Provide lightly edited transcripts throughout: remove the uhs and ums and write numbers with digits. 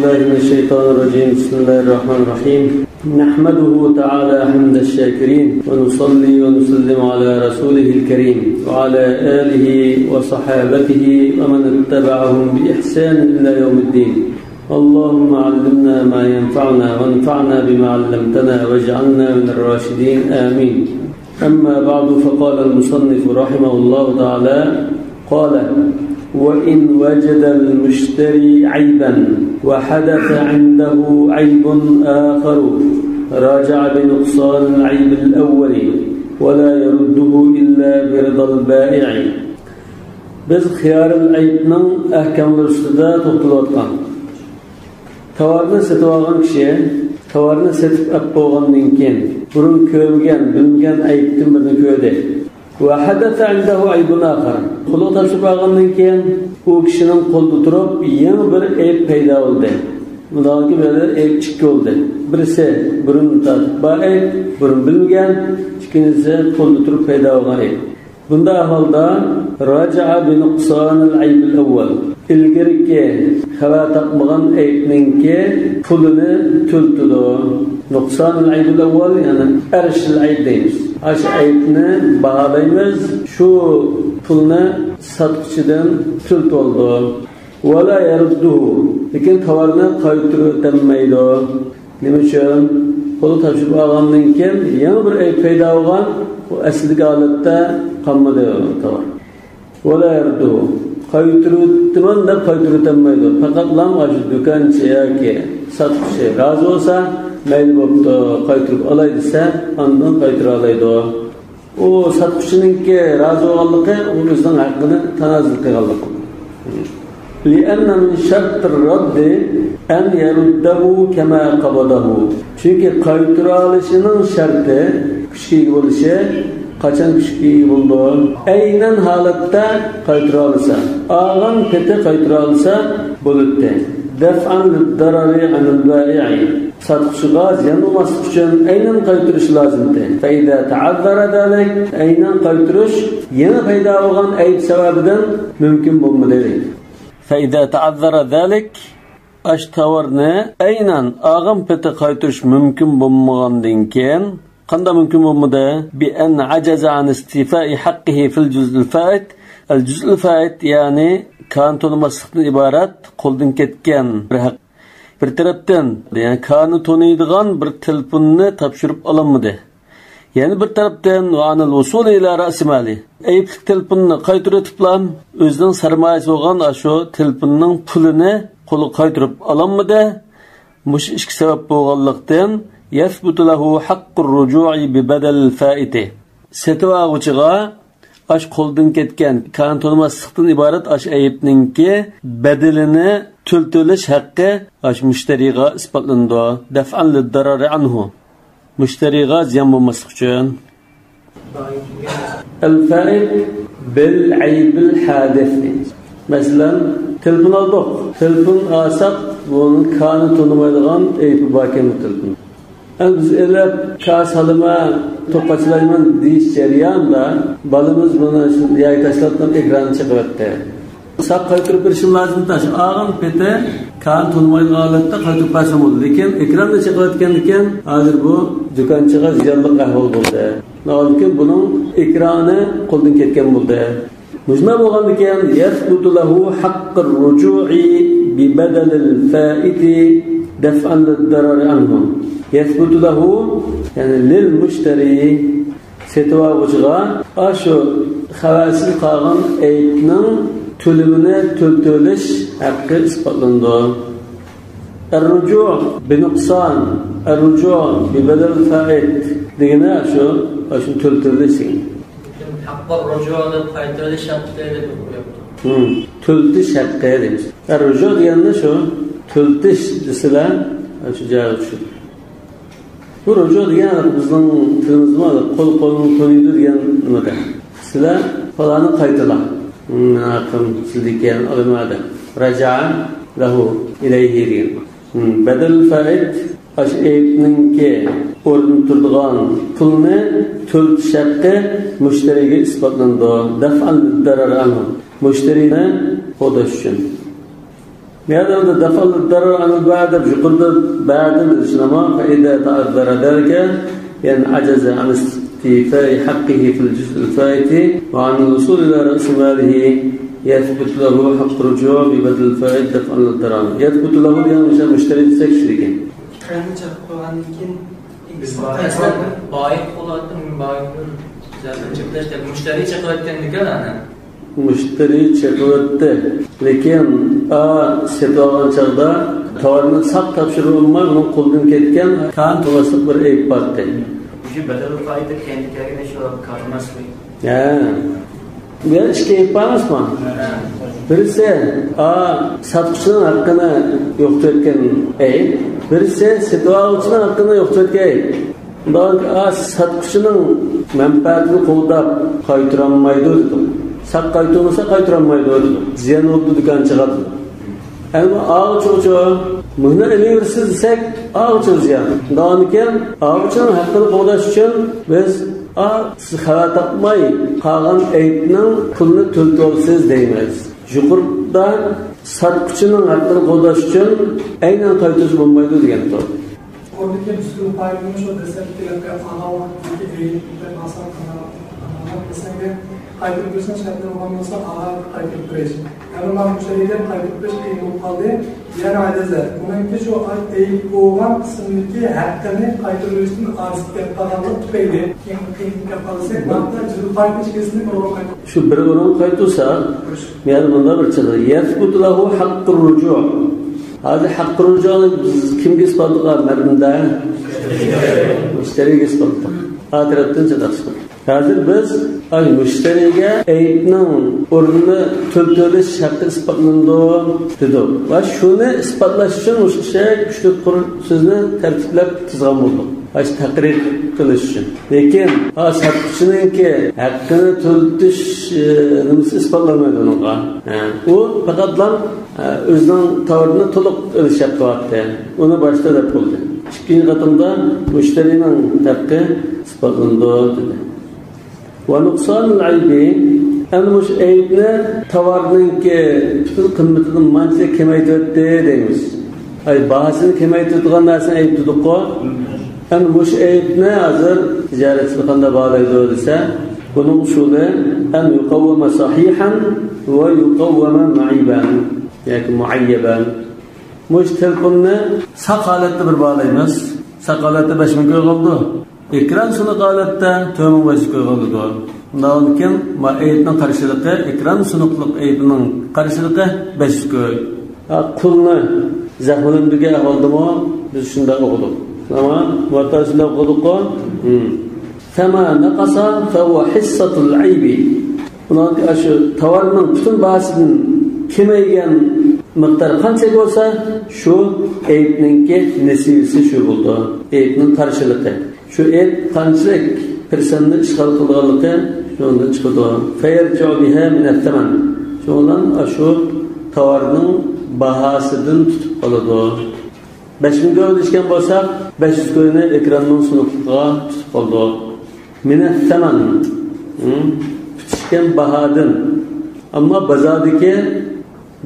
بالله من الشيطان الرجيم. بسم الله الرحمن الرحيم. نحمده تعالى حمد الشاكرين ونصلي ونسلم على رسوله الكريم وعلى آله وصحابته ومن اتبعهم بإحسان إلى يوم الدين. اللهم علمنا ما ينفعنا وانفعنا بما علمتنا واجعلنا من الراشدين آمين. أما بعد، فقال المصنف رحمه الله تعالى: قال: وإن وجد المشتري عيبا وحدث عنده عيب آخر راجع بنقصان العيب الأول ولا يرده إلا برضا البائع. Biz xiyaril aybning ahkamlari ustida to'xtalayotgan. Tovarni sotib olgan kishi tovarni sotib olib bo'lgandan keyin burun ko'rgan, bilgan aybni birini ko'rdi. Va hadatha indahu aybun akhar. Qulluq topshirib olgandan keyin u kishining qo'lida turib yana bir ayb paydo bo'ldi. Bularga böyle ayb ikki bo'ldi. Birisi burun bor ayb, burun bilgan, ikkinchisi qo'lda turib paydo bo'lgan ayb. Bunda ahvolda raja'a bi nuqsanil aybil awwal. İlgirki xabar topmagan aybninki pulini to'ltidi. Nuqsanil aybil awwal yani arshil ayb deymiz. Aş aybni bahalaymiz, şu pulni satqıchidan to'lt oldi. Wala yarudduhu. Lekin tovarni qaytarib o'tmaydi. Nima uchun? Pul topshirib olgandan keyin yana bir ayb paydo bo'lgan, u asliga holatda qolmadi tovar. Wala yarudduhu. Qaytarib deb qaytarib o'tmaydi. Faqat lam ash do'konchi yoki satqıchi rozi bo'lsa, mayli bo'pti, qaytarib olay desa, ondan qaytara oladi. O satqıchininki rozi bo'lganligi o'zining haqqini tanazzul qilganligi. لأن من شرط الرد أن يرده كما قبضه. Çünkü qaytara olishning sharti kuchli bo'lishi, qachon kuchli bo'ldi? Aynan holatda qaytara olsa, olgan peti qaytara olsa bo'ladi. Daf'an lid-darari 'anil ba'i'. Satqıchiga ziyon bo'lmaslik uchun aynan qaytarish lozimdir. Fa iza ta'azzara zalik, aynan qaytarish yana paydo bo'lgan ayb sababidan mumkin bo'lmaydi. Fa iza ta'azzara zalik, ash tovarni aynan olgan peti qaytarish mumkin bo'lmagandan keyin qanday mumkin bo'lmadi? Bi an ajaza an istifa'i haqqihi fil juz'il fa'id. Al-juz'ul fa'id yani kan to'lamaslikdan iborat qo'ldan ketgan bir haq. Bir tarafdan yani kanı tanıydigan bir telefonni topshirib olinmadi. Yani bir tarafdan anil usul ila ra'si mali. Ayıplik telefonni qaytarib o'zining sarmoyasi bo'lgan shu telefonning pulini qo'li qaytarib olinmadi. Mush ikki sabab bo'lganlikdan yathbutu lahu haqqur ruju'i bi badal fa'iti. Setavag'uchiga ash qo'ldan ketgan kan to'lamaslikdan iborat ash ayibninki badalini to'lish haqqi ash mushtariga isbotlandi. Daf'an lid-darari anhu. Mushtariga ziyon bo'lmaslik uchun. Al-fa'id bil aybil hadith. Masalan, telefon oldik. Telefon olsak, bunun kanı to'lamaydigan aybi bor ekan telefon. Biz elab kasalima to'qachilayman deyish jarayonida balamiz buni yo'q tashlabdan ekran chiqyapti. Saq qaytarib berishim lozim tash. Og'am peti kan to'lmaydigan holatda qaytarib bersam bo'ldi. Lekin ekranda chiqayotgan ekan, hozir bu do'konchiga ziyonli ahvol bo'ldi. Lekin buning ekrani qo'ldan ketgan bo'ldi. Mujma bo'lgan ekan, yathbutu lahu haqqur ruju'i bi badalil fa'iti daf'an lid-darar anhu. Yathbutu lahu yani lil mushtari setavag'uchiga ashu xavarsiz qolgan aybning to'limini to'lish haqqi isbotlandi. Ar-ruju' bi nuqsan, ar-ruju' bi badal fa'id degani shu to'lish. Haqqur ruju'ni qaytarish haqqi deb qo'yapti. To'lish haqqi deymiz. Ar-ruju' degani shu to'lish desalar shu joyga tushadi. Bu ruju' degan bizning tilimizda qo'l-qo'lni to'laydi degan nimada. Sizlar falani qaytalar. Naqim sizdikan olimada. Raja'a lahu ilayhi degan. Badal fa'id ash aybninki o'rin turadigan pulni to'lish haqqi mushtariga isbotlandi. Daf'an lid-darar anhu. Mushtariyni qo'dash uchun. Meyada dafal darar anil ba'da yuqurda ba'da düşünama faida ta'azzara ذلك يعني عجز عن استيفاء حقه في الجزء الفائت وعن الوصول إلى رأس ماله يثبت له حق رجوع ببذل الفائد دفعا للضرر يثبت له يعني مشتري شريكه Müşteri çekildi. Lekin setoğan çağda tovarını sap tapşırılmay, onun kolundan ketken kan tolasıp bir eyip battı. Şu bedel fayda kendi kendine şu karmaz mı? Bu işe eyip bakmaz mı? Birisi satıcının hakkını yoktu etken eyip, birisi setoğancının hakkını yoktu etken eyip. Satıcının menfaatini kolda kaytıranmaydı dedi. Sak kaytırmasa kaytıranmaydı dedi. Ziyan oldu dükkan çıkardı. Ama ağaçı mıhnar emeğirsiz desek ağaçı ziyan. Dağınıken ağaçının hakkını qoğdaş için biz hava tapmay kalan eytinin pulunu töltölsiz deymeyiz. Yuqurda satıcının hakkını qoğdaş için aynen kaytışı bulmaydı degan to'g'ri. Oradaki üstün paylaşımı şu desteklerle ana ki eğitimde nasıl mesela kaybetmişsin şartları olmazsa kaybetmiş. Yani ben müşteriler kaybetmiş eğitim kaldı. Yani ailede. Bunun ki şu eğitim olan sınırki hakkını kaybetmişsin arzikten kazanıp tüpeydi. Eğitim yapalıysa hatta cüzü paylaşmış kesinlikle olarak. Şu bir onun kayıtıysa yani bunda bir çıdı. Yethbutu lahu hakkı rucu'. Hadi hakkı rucu'nu kimge ispatıqlar merdinde? Müşteriye ispatıqlar. Hadirattan çıdarsın. Hazır biz müşteriye eyibning o'rnini to'ldirish sharti isbotlandi dedi. Va shuni isbotlash uchun o'sha kuchli so'zni tartiblab tuzgan bo'ldik. Taqrir qilish uchun. Lekin sotuvchininki haqqini to'ldirish nimasi isbotlanmaydi unga. U faqat o'zining tovarini to'liq ilishyapti. Uni boshda deb bo'ldi. Ikkinchi qatimda mushtarining haqqi isbotlandi dedi. ونقصان العيب أنا مش عيبنا توارنك bütün kıymetini mantıca kemaytırdı deyimiz. Ay bahasını kemaytırdıgan narsa ayıp tutup ko. Yani muş ayıpne hazır ticaret sıkında bağlaydı dese bunun usulü en yukavvama sahihan ve yukavvama ma'iban yani muayyaban. Muş telefonunu sakalette bir bağlayımız. Sakalette 5000 köy oldu. Ekran sunu qalatda tömün vazif qo'yildi. Undan keyin ayetning qarshiligi, ekran sunuqliq ayetining qarshiligi 500 ko'y. Qulni zaxmlandiga oldimi? Biz shunda o'qidik. Ama mutasilla o'qidik-ku. Fama naqasa fa huwa hissatul aybi. Undan shu tovarning butun bahsidan kemaygan miqdor qancha bo'lsa, shu ayetningki nasibasi shu bo'ldi. Ayetning qarshiligi. Şu et qanchalik persenni ishg'ol qilganligi shundan chiqadi. Fayarju biha min at-taman. Shundan shu tovarning bahosidan tutib qoladi. 5000 ko'y deshgan bo'lsak, 500 ko'yni ekranning sunuqiga tutib qoldi. Min at-taman. Tutishgan bahodan. Ammo bozordagi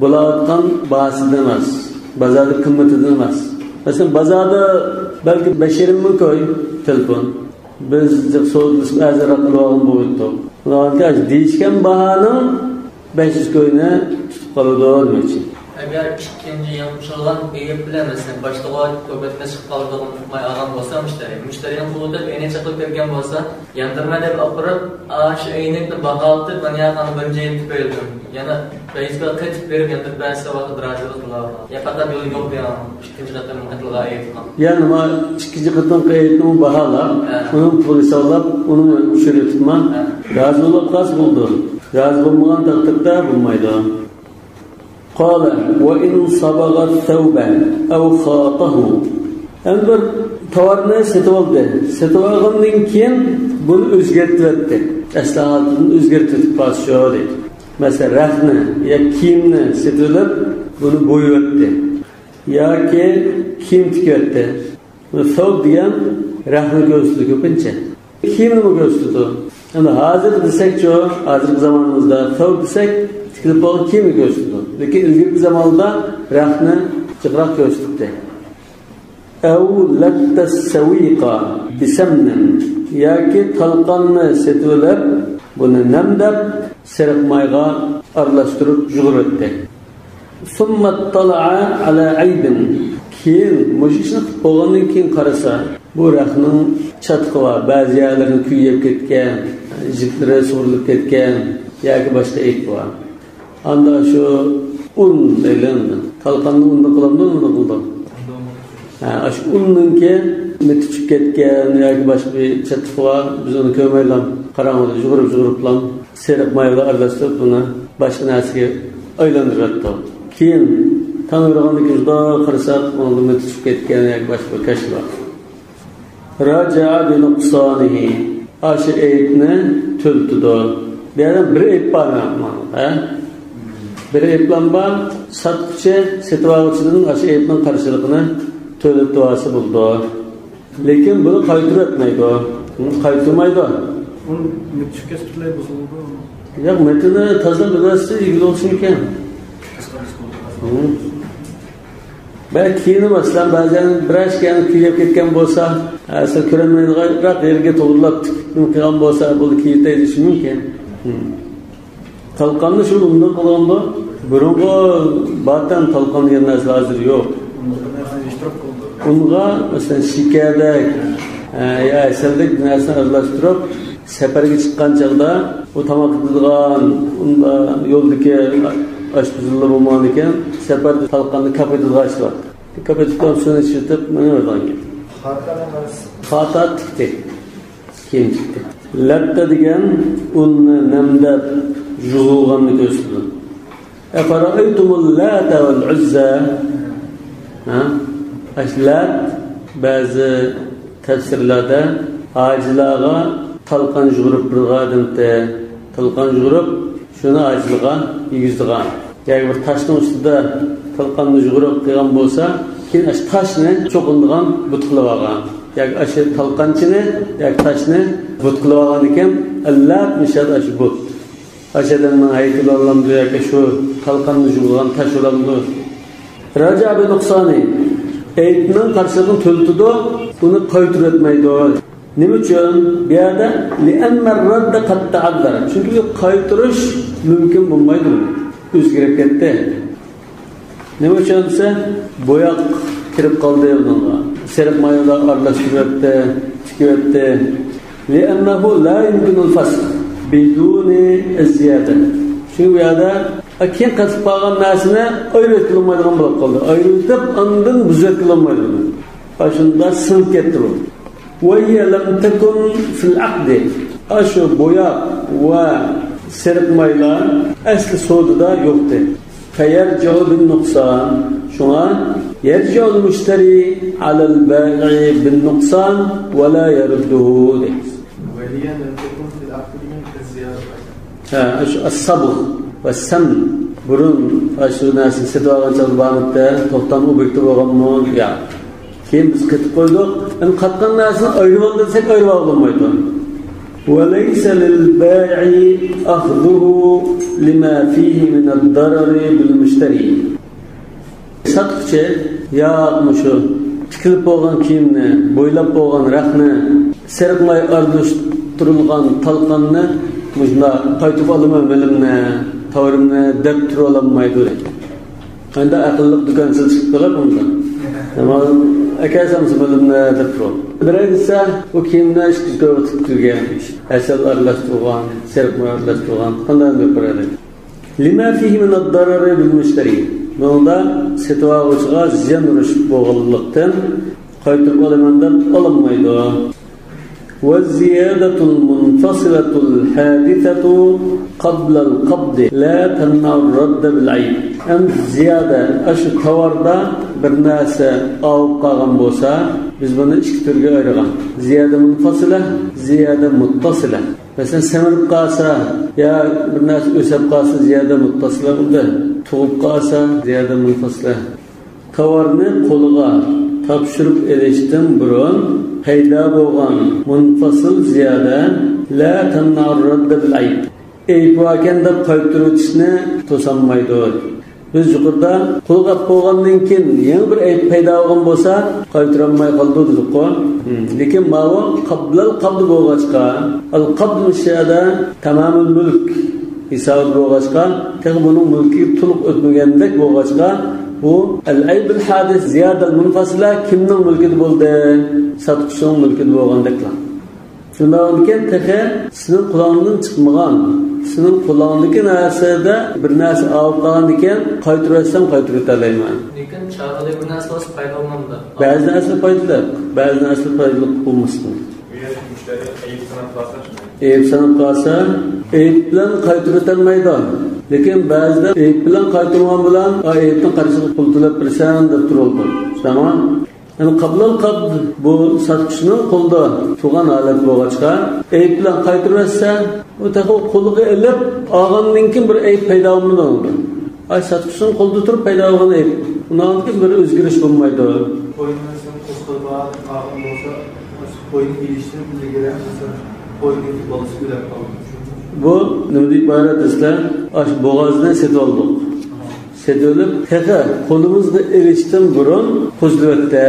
bo'layotgan bahosidan emas, bozorda qimmatidan emas. Masalan, bozorda belki 5,000 ming ko'y telefon. Biz so'zlashib azroq qilgan bo'ldik. Ularga deyishgan bahoning 500 ko'yni tutib qoladi demoqchi. Agar ikkinchi yamshalgan eyib bilan masalan boshlig'i ko'patma chiqib qoladigan olgan bo'lsa mushtarining qo'lida ayni chiqib bergan bo'lsa, yandirma deb opirib, shu aynakni baholdi, mana yoqani birinchi yeb qo'yildim. Yana Facebookga qaytib berib yandirib bersa vaqt rozilik qiladi. Ya faqat yo'l yo'q ya, ikkinchi qatam qatlaga aytgan. Yani ma ikkinchi qatam qaytni baholab, uni pul hisoblab, uni tushirib tutma. Rozi bo'lib qas bo'ldi. Rozi bo'lmagan taqdirda bo'lmaydi. قال وإن صبغ الثوب أو خاطه أنظر tovarni setib oldi. Setib olgandan keyin buni o'zgartirdi. Aslihatini o'zgartirib qo'yishdi dedi. Masalan, rafni ya kiyimni setilib buni bo'yatdi. Yoki kiyim tikatdi. Thawb degan rafni ko'rsatdi ko'pincha. Kiyimni ko'rsatdi. Endi hozir desak-ku, hozirgi zamonimizda thawb desak tikilib bo'lgan kiyimni ko'rsatdi. Lekin ilgirgi zamonda raqni jiqroq ko'rsatdi. Aw lattasawiqa bisamnin yoki talqonni setilib buni namdab sariq mayga aralashtirib yug'urdi. Summa tala'a ala aybin keyin mujishni bo'lgandan keyin qarasa bu raqning chatqi va ba'zi yerlarini kuyib ketgan, jitlari so'rilib ketgan yoki boshqa ayb bor. Anda shu un deyiladi. Talqonni unda qildi. Shu unninki mitib ketgan yoki boshqa bir chatqi va biz uni ko'maylam qarang'ida yug'urib bilan sariq mayga aralashtirib buni boshqa narsaga aylantiradi. Keyin tanırğanı juda qarasak, onu mitib ketgan yoki boshqa bir kash bor. Raja'a bi nuqsanihi. Aşı eyibni töltüdü. Yani bir eyib var mı? Bir eyiblanma satqıcı, setuvağıcının aşı eyibinin karşılığını töltüvası buldu. Lekin bunu qaytırı etmeydi. Qaytırmaydı. Onun mitib kestirley bozuldu. Ya metini tazda bilası ilgili olsun iken. Belki kiyini mesela bazen biraz yani kiyip ketken bolsa, asıl körenmeydiğen rahat yerge toğurlap tıkılan bolsa bunu kiyiteydi için mümkün. Talqanlı şu bundan kullandı. Burunga baten talqanlı yerine hazır yok. Onga mesela şikerdek ya eserdek dinasını arılaştırıp seferge çıkan çağda o tamak kıdılgan onda yoldaki aşpızırlı bulman iken seferde talqanlı kapatılga açtılar. Kapattıktan sonra çıkıp bana oradan geldi. Hata çıktı. Kim çıktı? Latta degen unni namdab yug'ilganni ko'rsatdi. Afara'aytumul lata val uzza. Ashlat ba'zi tafsirlarda ajlarga talqan yug'urib birgadimda talqan yug'urib shuni ajliga yigizdigan. Yani bir taşın üstünde talqanni yug'urib qilgan bo'lsa, keyin ash toshni cho'qindigan but qilib olgan. Yani aşı talqanchini, yani taşni but qilib olgan ekan, allat mishad ash but. Aşadanning haykali olamdi yoki shu talqanni yug'ilgan tash olamdi. Raja bi nuqsoni. Eytning qarshiligini to'ltidi, uni qaytirib etmaydi. Nima uchun? Bu yerda li'anna ar-radd qad ta'addara. Chunki qaytirish mumkin bo'lmaydi. O'zgarib ketdi. Nima uchun desa, bo'yoq kirib qoldi bunga. Sariq mayda aralashtiryapti, chiqyapti. Li'annahu la yumkinu al-fasl biduni az-ziyada. Shu yerda keyin qatib qolgan narsani ayirib qilmaydigan bo'lib qoldi. Ayirib ondan buzib qilmaydi. Ashunda sinib ketdi bu. Wa hiya lam takun fil aqd. Ashu bo'yoq va sariq maylar asli sodada yo'qdi. Fayarji'u bin nuqsan. Shuna yarji'u al-mushtari 'ala al-ba'i bin nuqsan wa la yarudduhu. Wa hiya lam takun fil aqd min az-ziyada. As-sabr va sam burun ashu narsa setib çalbanıqda to'xtam ob'ekti bo'lganmi? Ya. Keyin biz ketib qo'ydik. Endi qatqan narsani ayirib olsak ayirib olmaydi. وليس للبائع أخذه لما فيه من الضرر بالمشتري. Satqıcı ya şu tikilib bo'lgan kiyimni, bo'ylab bo'lgan raqni, sariqmay aralashtirilgan talqanni mujna qaytib olaman bilimni, tavrimni deb tura olmaydi. Endi aqlli do'konsiz chiqib qoladi bunda. Nima akasamiz bilimni deb tura. Birinchisi o kiyimni ko'rib turgan, asal aralashtirgan, sariqmay aralashtirgan qanday deb qaraydi. Lima fihi min ad-darar bil mushtari. Bunda setuvağıcığa ziyan uruş boğulluqdan qaytib olaman deb olmaydı. والزيادة المنفصلة الحادثة قبل القبض لا تمنع الرد بالعيب. أم زيادة أشو توردا برناسة أو قاغم بوسا biz bunu iki türlü ayırgan. Ziyade munfasıla, ziyade muttasıla. Mesela semirip qalsa ya bir narsa ösep qalsa ziyade muttasıla bunda. Tuğup qalsa ziyade munfasıla. Tovarni qo'liga topshirib elishdan burun paydo bo'lgan munfasil ziyada la tanarrad bil ayb. eyip varken de qaytırışını tosanmaydı. Biz yuqorida qo'lg'ab qo'ygandan keyin yangi bir ayb paydo bo'lgan bo'lsa, qaytaramay qoldi dedik-ku. Lekin ma'vo qablal qabd bo'lg'achqa, al qabd shayda tamamul mulk hisob bo'lg'achqa, tek buning mulki to'liq o'tmagandek bo'lg'achqa, bu al ayb al hadis ziyada al munfasila kimning mulkida bo'ldi? Satqishning mulkida bo'lgandeklar. Shundan keyin tehe sizning qulog'ingdan chiqmagan, sizning qulog'ingdagi narsada bir narsa olib qolgan ekan, qaytiratsam qaytirib olayman. Lekin chorada bir narsa o'sib paydo bo'lmadi. Ba'zi narsa foydali, ba'zi narsa foydali bo'lmasdi. Eyb sanab qolsa, eyb bilan qaytirib olmaydi. Lekin ba'zida eyb bilan qaytirgan bilan eybning qarshisiga pul to'lab bersan deb turoldi. Tamam? Yani qablal qabd bu satqishning qo'lda turgan holat bo'lg'achqa, ayb bilan qaytarsa, u taqa qo'liga ilib olgandan keyin bir ayb paydo bo'lmaydi. Ay satqishning qo'lda turib paydo bo'lgan ayb. Undan keyin bir o'zgarish bo'lmaydi. Qo'yindan qo'zg'alib olgan bo'lsa, qo'yin ilishdan ilgari qo'yinning bolasi o'lib qoldi. Bu nima deb iborat sizlar? Ash bo'g'ozdan setib oldik. Sedilip teqa qo'limizda erishdan burun qo'zlayotdi.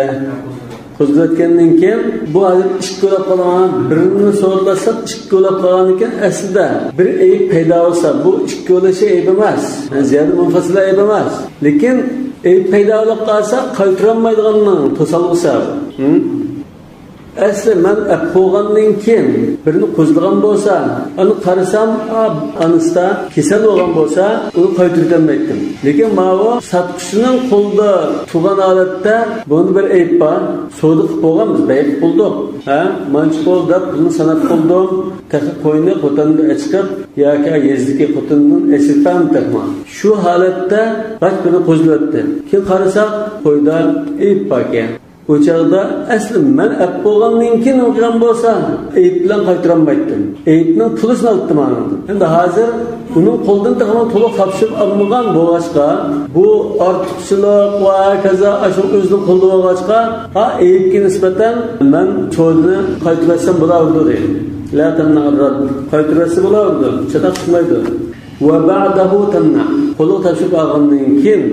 Qo'zlayotgandan keyin bu hozir ish ko'rib qolgan, birini so'rlasak ish ko'rib qolgan ekan, aslida bir ayb paydo bo'lsa, bu ish ko'rishi ayb emas. Ziyada munfasila ayb emas. Lekin ayb paydo bo'lib qolsa, qaytarilmaydiganning to'salg'isi. Asli men qo'ygandan keyin birini qo'zlagan bo'lsa, uni qarasam, anista kasal bo'lgan bo'lsa, uni qaytirib olmaydim. Lekin ma'vo satqishning qo'lda turgan holatda buni bir ayb bor. So'di qilib qo'yganmiz, bayb qildik. Manchi qo'lda pulni sanab qildim. Taqa qo'yni qo'tanni chiqib yoki yezdiki qo'tandan esirtam taqma. Shu holatda buni qo'zlayapti. Keyin qarasak, qo'yda ayb bor ekan. O çağda asli men ap bo'lgandan keyin o'qigan bo'lsa, ayb bilan qaytarammaydim. Aybning pulini oldim men. Endi hozir uning qo'ldan taqamon to'liq topshirib olmagan bo'lg'achqa, bu ortiqchilik va kaza shu o'zining qo'lda bo'lg'achqa, aybga nisbatan men cho'lni qaytaratsam bo'lardi deydi. La tanarrad. Qaytarsa bo'lardi. Chata qilmaydi. Va ba'dahu tanna. Qo'lni topshirib olgandan keyin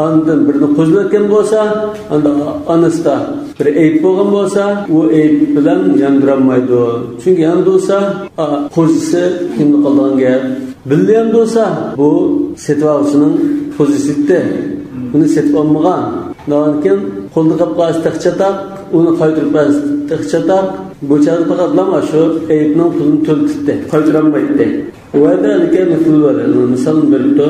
andan birini qo'zlayotgan bo'lsa, anda anasta bir ayb bo'lgan bo'lsa, u ayb bilan yandiranmaydi. Chunki yandolsa, qo'zisi kimni qolgan gap. Bilgan bo'lsa, bu setvoqchining pozitsiyasida. Uni setib olmagan. Lekin qo'lda qilib qasdiqchataq, uni qaytirib qasdiqchataq, bu chaqda faqatlama shu aybning pulini to'ltitdi. Qaytaranmaydi. Va dalika mithlular. Misol beribdi.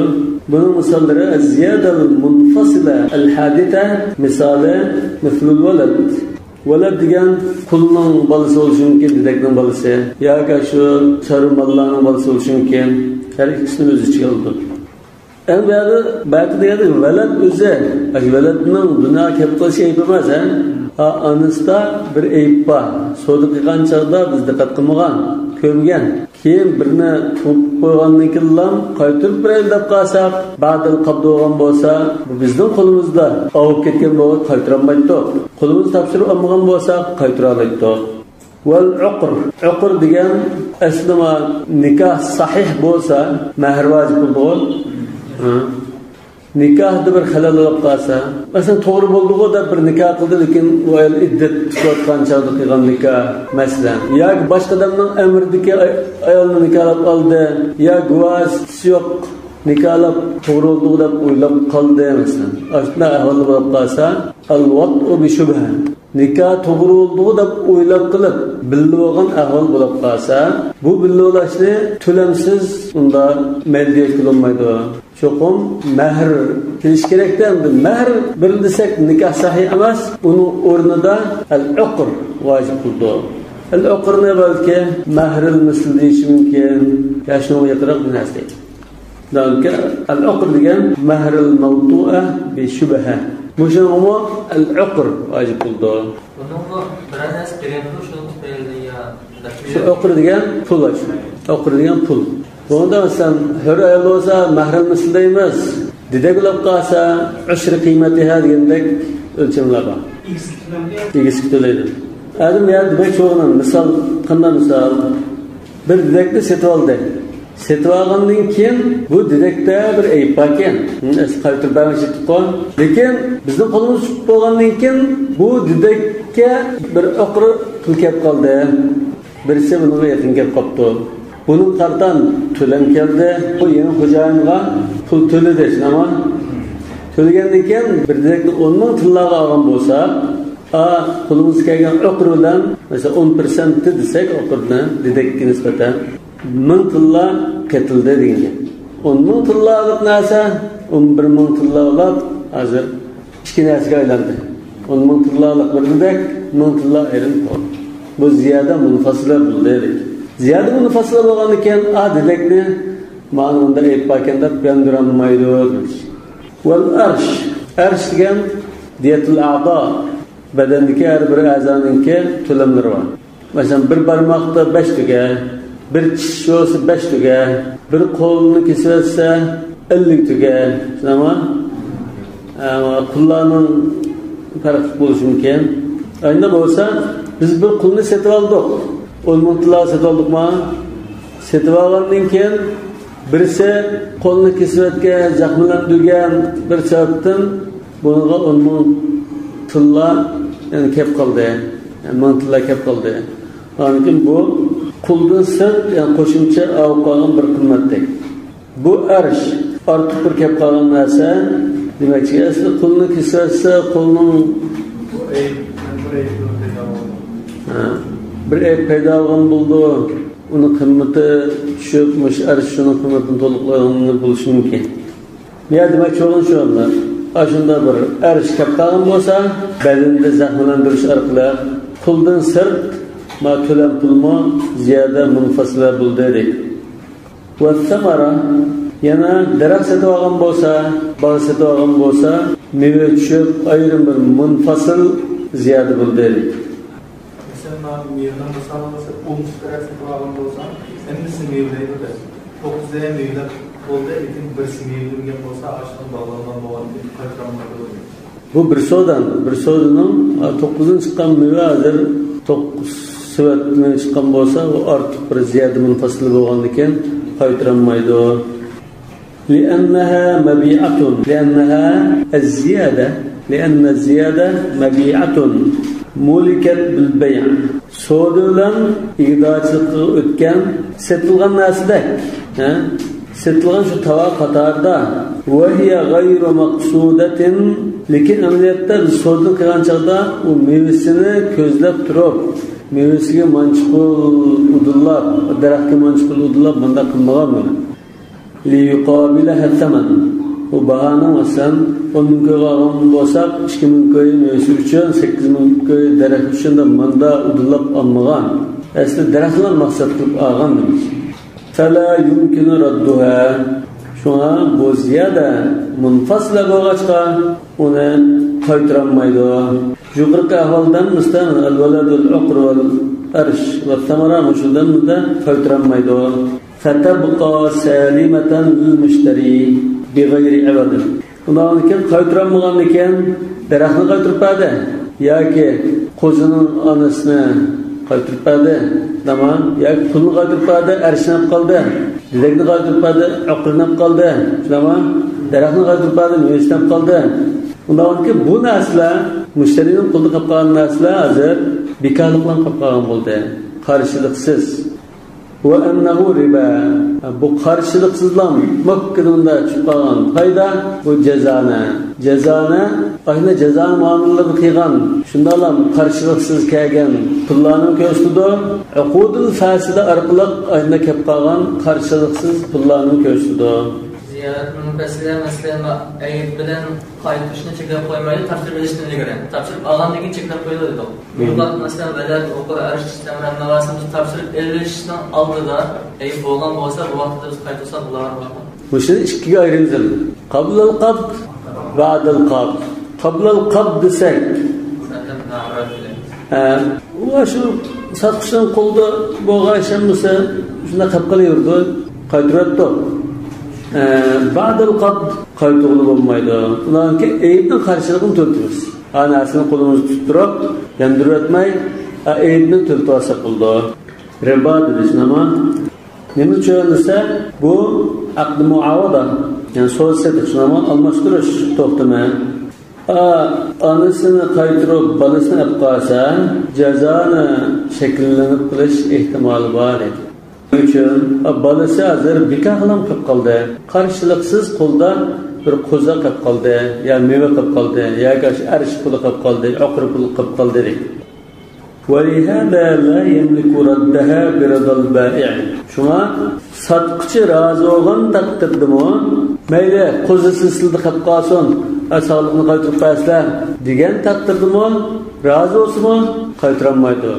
Bunun misalları az-ziyadal munfasila al-hadita misali mislul walad. Walad degan qulning bolasi bo'lishi mumkin, dedekning bolasi yoki shu sarmallarning bolasi bo'lishi mumkin. Har ikkisini o'z ichiga oldi. Endi ba'zi deganda walad o'zi, waladning dunyo kelib qolishi ayb emas, anista bir ayb bor. So'di qilgan chaqda biz diqqat qilmagan, ko'rgan. Keyin birini tu'ib qo'ygandan keyin qaytirib beraylik deb qolsak, ba'dil qabd bo'lgan bo'lsa, bu bizning qo'limizda olib ketgan bo'lsa qaytarammaydi. Qo'limiz topshirib olmagan bo'lsa qaytira olmaydi. Wal uqr. Uqr degan aslida nikoh sahih bo'lsa, mehr vojib bo'ldi. Nikahda bir halol bo'lib qolsa, masalan to'g'ri bo'ldi-ku deb bir nikoh qildi, lekin u ayol iddat tutayotgan chog'da qilgan nikoh, masalan, yoki boshqa odamning amridagi ayolni nikohlab oldi, yo guvohisi yo'q, nikohlab to'g'ri bo'ldi deb o'ylab qoldi, masalan. Shunday ahvol bo'lib qolsa, al-wad'u bi shubha. Nikoh to'g'ri bo'ldi deb o'ylab qilib, bilib olgan ahvol bo'lib qolsa, bu bilolashni to'lamsiz unda maliyat qilinmaydi. Çoğum mehr kilish kerakdan mehr bildisak nikoh sahih emas, uning o'rnida al-uqr vojib bo'ldi. Al-uqr ne balki mehril misl deyish mumkin, yashnoga yaqinroq narsa. Dalka al-uqr degan mehril mawdu'a bi shubha. Mushunga al-uqr vojib bo'ldi. Buningga biranas kerakmi shuni tufayli ya? Shu uqr degan pul. Uqr degan pul. Bunda sen her ayol olsa mahrem misli emas. Dedek olib qolsa, ushri qiymatiha degandek o'lchamlar bor. Egizki to'laydi. Adam ya demak cho'g'ini misol qanday misol? Bir dedekni setib oldi. Setib olgandan keyin bu direkte bir ayıp ekan. Qaytirib berishib qo'y. Lekin bizning qo'limiz tutib bo'lgandan keyin bu direkke bir oqri pul kelib qoldi. Birisi bunga yaqin kelib qopdi. Bunun qartan to'lam keldi. Bu yangi xo'jayinga pul to'ladi, ama to'lagandan keyin bir direkni 10 ming tillaga olgan bo'lsa, qo'limizga kelgan oqridan mesela 10% desek oqirni direkga nisbatan 1000 tilla ketildi degan. 10 ming tillalık narsa 11 ming tilla olib, hozir ikki narsaga aylandi. 10 ming tillalık bir direk 1000 tilla ayrim qoldi. Bu ziyada munfasila bo'ldi. Ziyada munfasila bo'lgandan keyin direkni mana unda aytib bakanda yanduranmaydi. Wal arsh degan diyatul a'do, badandagi har bir a'zoninki to'lamlari bor. Masalan, bir barmoqda 5 tuga, bir tish olsa 5 tuga, bir qo'lni kesilsa 50 tuga. Ama qullarning farqi bo'lishi mumkin. Ayni bo'lsa, biz bir qulni setib oldik. 10 ming tilla setib oldikmi? Setib olgandan keyin birisi qo'lni kesayotgan, zaxmlantirgan bir sababdan bunga 10 ming tilla kelib qoldi. 1000 tilla kelib qoldi. Lekin bu quldan sirt, qo'shimcha olib qolgan bir qimmatdek. Bu arsh ortiq bir kelib qolgan narsa, demakki, asli qulni kesayotsa, qo'lning bir ayb paydo bo'lgan bo'ldi. Uni qimmati tushib, arsh shuni qimmatini to'liqlaganini bo'lishi mumkin. Ya demak bo'lgan shu onda. Ashunda bir arsh kelib qolgan bo'lsa, badanda zaxmlantirish orqali quldan sirt ma to'lam pulmo ziyoda munfasila bo'ldi deydi. Va samara yana daraxt setib olgan bo'lsa, bog' setib olgan bo'lsa, meva tushib ayrim bir munfasil ziyoda bo'ldi deydi. Mesela mevdan mesela 10 daraxt setib olgan bo'lsa, endi mevlaydi de. 9 mevlar bo'ldi, lekin birisi mevlangan bo'lsa, ashdan bog'langan bo'ladi, qaytarilmaydi. Bu bir so'daning 9dan chiqqan meva hozir 9 sıvatdan chiqqan bo'lsa, u ortiq bir ziyoda munfasil bo'lgandan keyin qaytarilmaydi. لأنها مبيعة لأنها الزيادة لأن الزيادة مبيعة ملكت بالبيع so'dilan ig'dochilikqa o'tgan setilgan narsa-da setilgan shu tovar qatorida va hiya g'ayru maqsudatin, lekin amaliyotda biz so'dni qilgan chog'da u mevasini ko'zlab turib, mevasiga manchiqul udullab, daraxtga manchiqul udullab bunda qilmagan buni. Li yuqabilaha thaman. Bu bahana masalan 10 ming ko'y olgan bo'lsak, 2 ming ko'y mevasi uchun 8 ming ko'y daraxt uchun da manda udullab olmagan. Aslida daraxtlar maqsad qilib olgan demek. Fala yumkinu radduha. Şuna bu ziyada munfasila bo'lg'achqa uni qaytarilmaydi. Yuqorqi ahvoldan mustaman al-waladul uqr wal arsh va thamara mushundan da qaytarilmaydi. Fatabqa salimatan lil mushtari bighayri awad. Undan keyin qaytarilmagandan keyin daraxtni qaytirib berdi yoki qo'zining onasini qaytirib berdi, tamam, yoki pulni qaytirib berdi, arshinab qoldi, direkni qaytirib berdi, oqrinab qoldi, tamam, daraxtni qaytirib berdi, mevastab qoldi. Undan keyin bu narsalar mushtarining qo'lida qolib qolgan narsalar hozir bekorlik bilan qolib qolgan bo'ldi, qarshiliksiz. Va annahu riba. Bu qarshiliksizlam Makkada chiqqan foyda bu jazana ayna jazo muomalalarini qilgan, shundalam qarshiliksiz kelgan pullarni ko'rsatdi. Uqudul fasida orqali ayna kelib qolgan qarshiliksiz pullarni ko'rsatdi. Ziyorat munfasila masalan ayib bilan qaytishni cheklab qo'ymaydi, topshirib berishni ilgari. Topshirib olgandan keyin cheklab qo'yiladi. Bunlar masalan valad o'qir arish sistemlarini navasini topshirib berishning oldida ayib bo'lgan bo'lsa, bu vaqtda biz qaytsa bular. Bu shuni ikkiga ayiramiz. Qablul qabd, ba'dul qabd. Qablul qabd desak, va shu satqishning qo'lda bo'lgan bo'lsa, shunda qilib qo'yurdi, qaytaradi. Ba'dul qabd qaytug'li bo'lmaydi. Ularning ki ayibning qarshiligini to'ldiramiz. Anasini qo'limizni tutib turib, yandirib o'tmay, ayibni to'ldirsa bo'ldi. Riba dedish nima? Nima uchun desa, bu aqd muavada, ya'ni so'zsetish, shunama almashtirish to'xtami. Anasini qaytirib, bolasini olib qolsa, jazoni shakllanib qilish ehtimoli bor edi. Uchun bolasi hozir bikahlam qilib qoldi. Qarshiliksiz qo'lda bir qo'za qilib qoldi, ya meva qilib qoldi, yoki arish puli qilib qoldi, oqir puli qilib qoldi dedik. وَلِهَذَا لَا يَمْلِكُ رَدَّهَا بِرَضَى الْبَائِعِ. Şuna satqıcı razı olan takdirdimi? Mayli qo'zisi sizlarni qilib qolsin, sog'liqni qaytirib qo'yasizlar degan takdirdimi? Razı olsinmi? Qaytarolmaydi.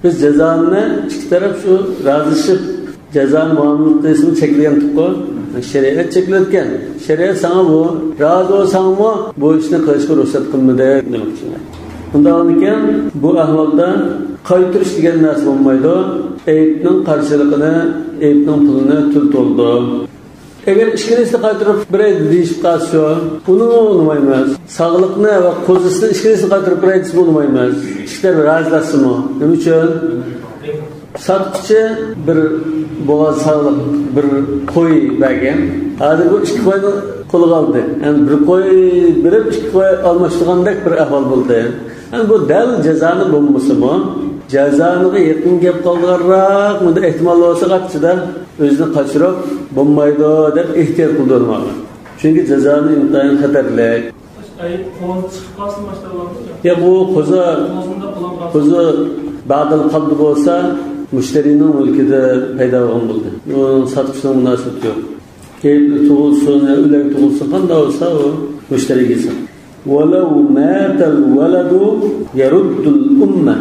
Biz jazoni ikki taraf shu razishib jazoni muomala qilishni cheklagandik-ku. Shariat cheklayotgan. Shariat sana bu razı olsangmi bu ishni qilishga ruxsat qilmadi demoqchi. Bundan ekan bu ahvolda qaytirish degan narsa bo'lmaydi. Aybning qarshiligini, aybning pulini to'ldi. Agar ishkirisini qaytirib beraydi deyishib qolsa, buni olmaymiz. Sog'liqni va qo'zisini ishkirisini qaytirib beraydi bo'lmaymiz. Ishlar razilashmi? Nima uchun? Satqıcı bir boğaz sağlık, bir qo'y bergan. Hozir bu ikki qo'yni qo'lga oldi. Yani bir qo'y berib ikki qo'y almashtirgandek bir ahvol bo'ldi. Yani bu dal jazoni bo'lmasimi? Jazoniga yaqin gap qolganroq, bunda ehtimol bo'lsa qatchida o'zini qochirib bo'lmaydi deb ehtiyot qildirmoqda. Chunki jazoni intayin xatarli. Ya bu qo'zi ba'dil qalbi bo'lsa müşterinin mülkide payda olan buldu. Onun satışına münasebet yok. Keyifli tuğulsun, ülek tuğulsun, kanda olsa o müşteri gitsin. وَلَوْ مَاتَ الْوَلَدُ يَرُدُّ الْأُمَّةِ.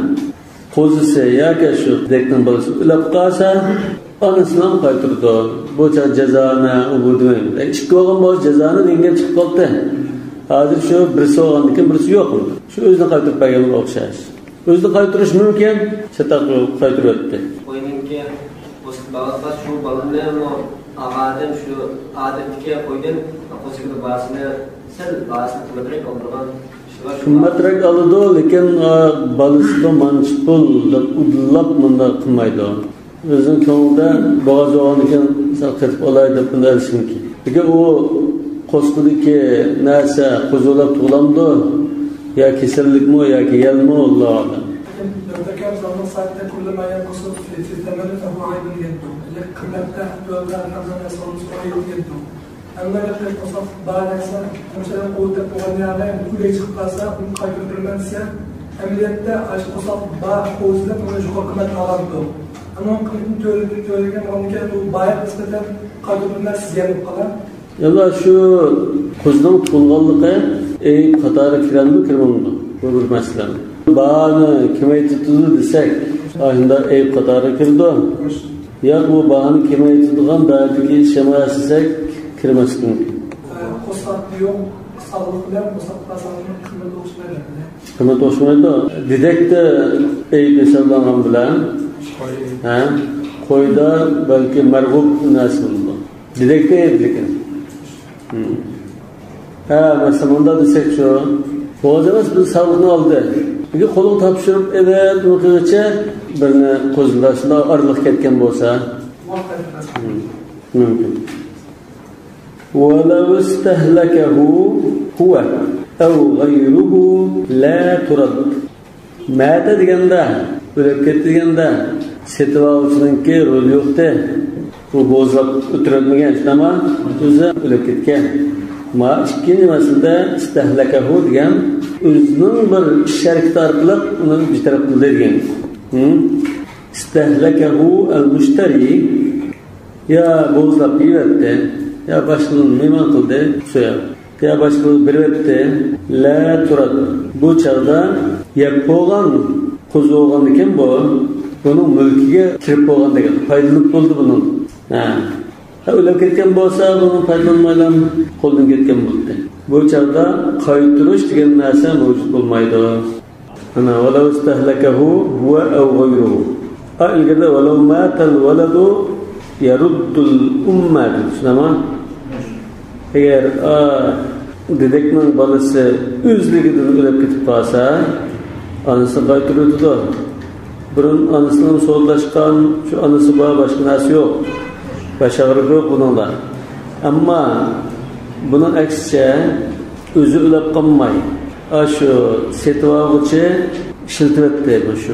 Kozisi ya ki şu dekten balısı ülep kalsa anasından kaytırdı. Bu cezana bu demeyim. İşki olan boz cezanı denge çıkıp kaldı. Hazır şu birisi olan diken birisi yok mu? Şu özüne kaytırıp belgemin okşayış. Özünü qaytırış mümkün, çataklı qaytırı öttü. Oyununki, bağlıkta şu balınlarını ağadım şu adetike koydun, kosikli bağısını, sen bağısını kıladırak aldırgan. Kımmatırak alıdı, lekin balısıda mançpul, udulap mında kılmaydı. Özün konuda boğazı olan iken qetip olaydı, bunda erişim ki. Peki o koskudaki neyse kuzulap tuğulamdı, ya keserlik mi ya ki yel mi Allah'a. Dörteken zaman saatte kullu mayan kusur fitemeli tabu aydın yeddu. Kıblette bölge arkamdan esalımız koyup yeddu. Ama yakın kusaf bağırsa, mesela kuvvet kullanıyla kuleye çıkıp kalsa, bunu kaybettirmezse, emniyette aşk kusaf bağır kozuyla bunu şu hükümet alandı. Ama kıymetini söylediğin onun ki bu bayat nispeten kaybettirmez ziyanıp kalan. Yallah şu kuzunun tutulganlığı Qatarı kiren mi kirmemdi? Bu bir mesele. Bağını kime tutuldu desek, ahında eyip Qatarı kirdi. Ya bu bağını kime tutulgan dağdaki şemaya sizsek kirmesi mümkün. Kosat yok, sağlıklı, kosatla sağlıklı kıymet oluşmaydı. Kıymet oluşmaydı. Didek de eyip hesablanan bilen, koyda belki merhub nasıl oldu. Didek de eyiplikten. Mesela bunda desek şu, boğazımız bir sağlığını aldı. Peki kolu tapşırıp evet, mümkünce birini kozundasında arılık ketken bolsa mümkün. وَلَوْ اسْتَهْلَكَهُ هُوَ اَوْ غَيْرُهُ لَا تُرَدْ. Məhətə digəndə, ölüb ketdigəndə setib alıcınınki rol yoxdur. Bu bozulab ötürülməyən ama özü ölüb ketken. Ma ikkinchi masalada istahlakahu degan o'zining bir sharikati orqali uni bitirib qildirgan. Istahlakahu al-mushtari ya bozlab berdi, ya boshqani mehmon qildi, so'yab. Ya boshqani berdi, la turad. Bu chaqda yeb bo'lgan qo'zi bo'lgan ekan bu, buning mulkiga kirib bo'lgan degan. Foydalanib bo'ldi buning. Ölüp ketken bolsa, bunun faydalanmayla qo'ldan ketken bo'ldi. Bu chaqda qaytirish degan narsa mavjud bo'lmaydi. Ana walau istahlakahu huwa aw ghayruhu. Ilgada walau matal waladu yaruddul ummat. Shunama? Agar dedekning bolasi o'zligidan o'lib ketib qolsa, anasi qaytiradi. Burun anasining so'zlashgan, shu anasi boshqa narsa yo'q. baş ağrığı bununla. Ama bunun aksice özü ülep kalmay. Şu setuvağıcı işiltivetti şu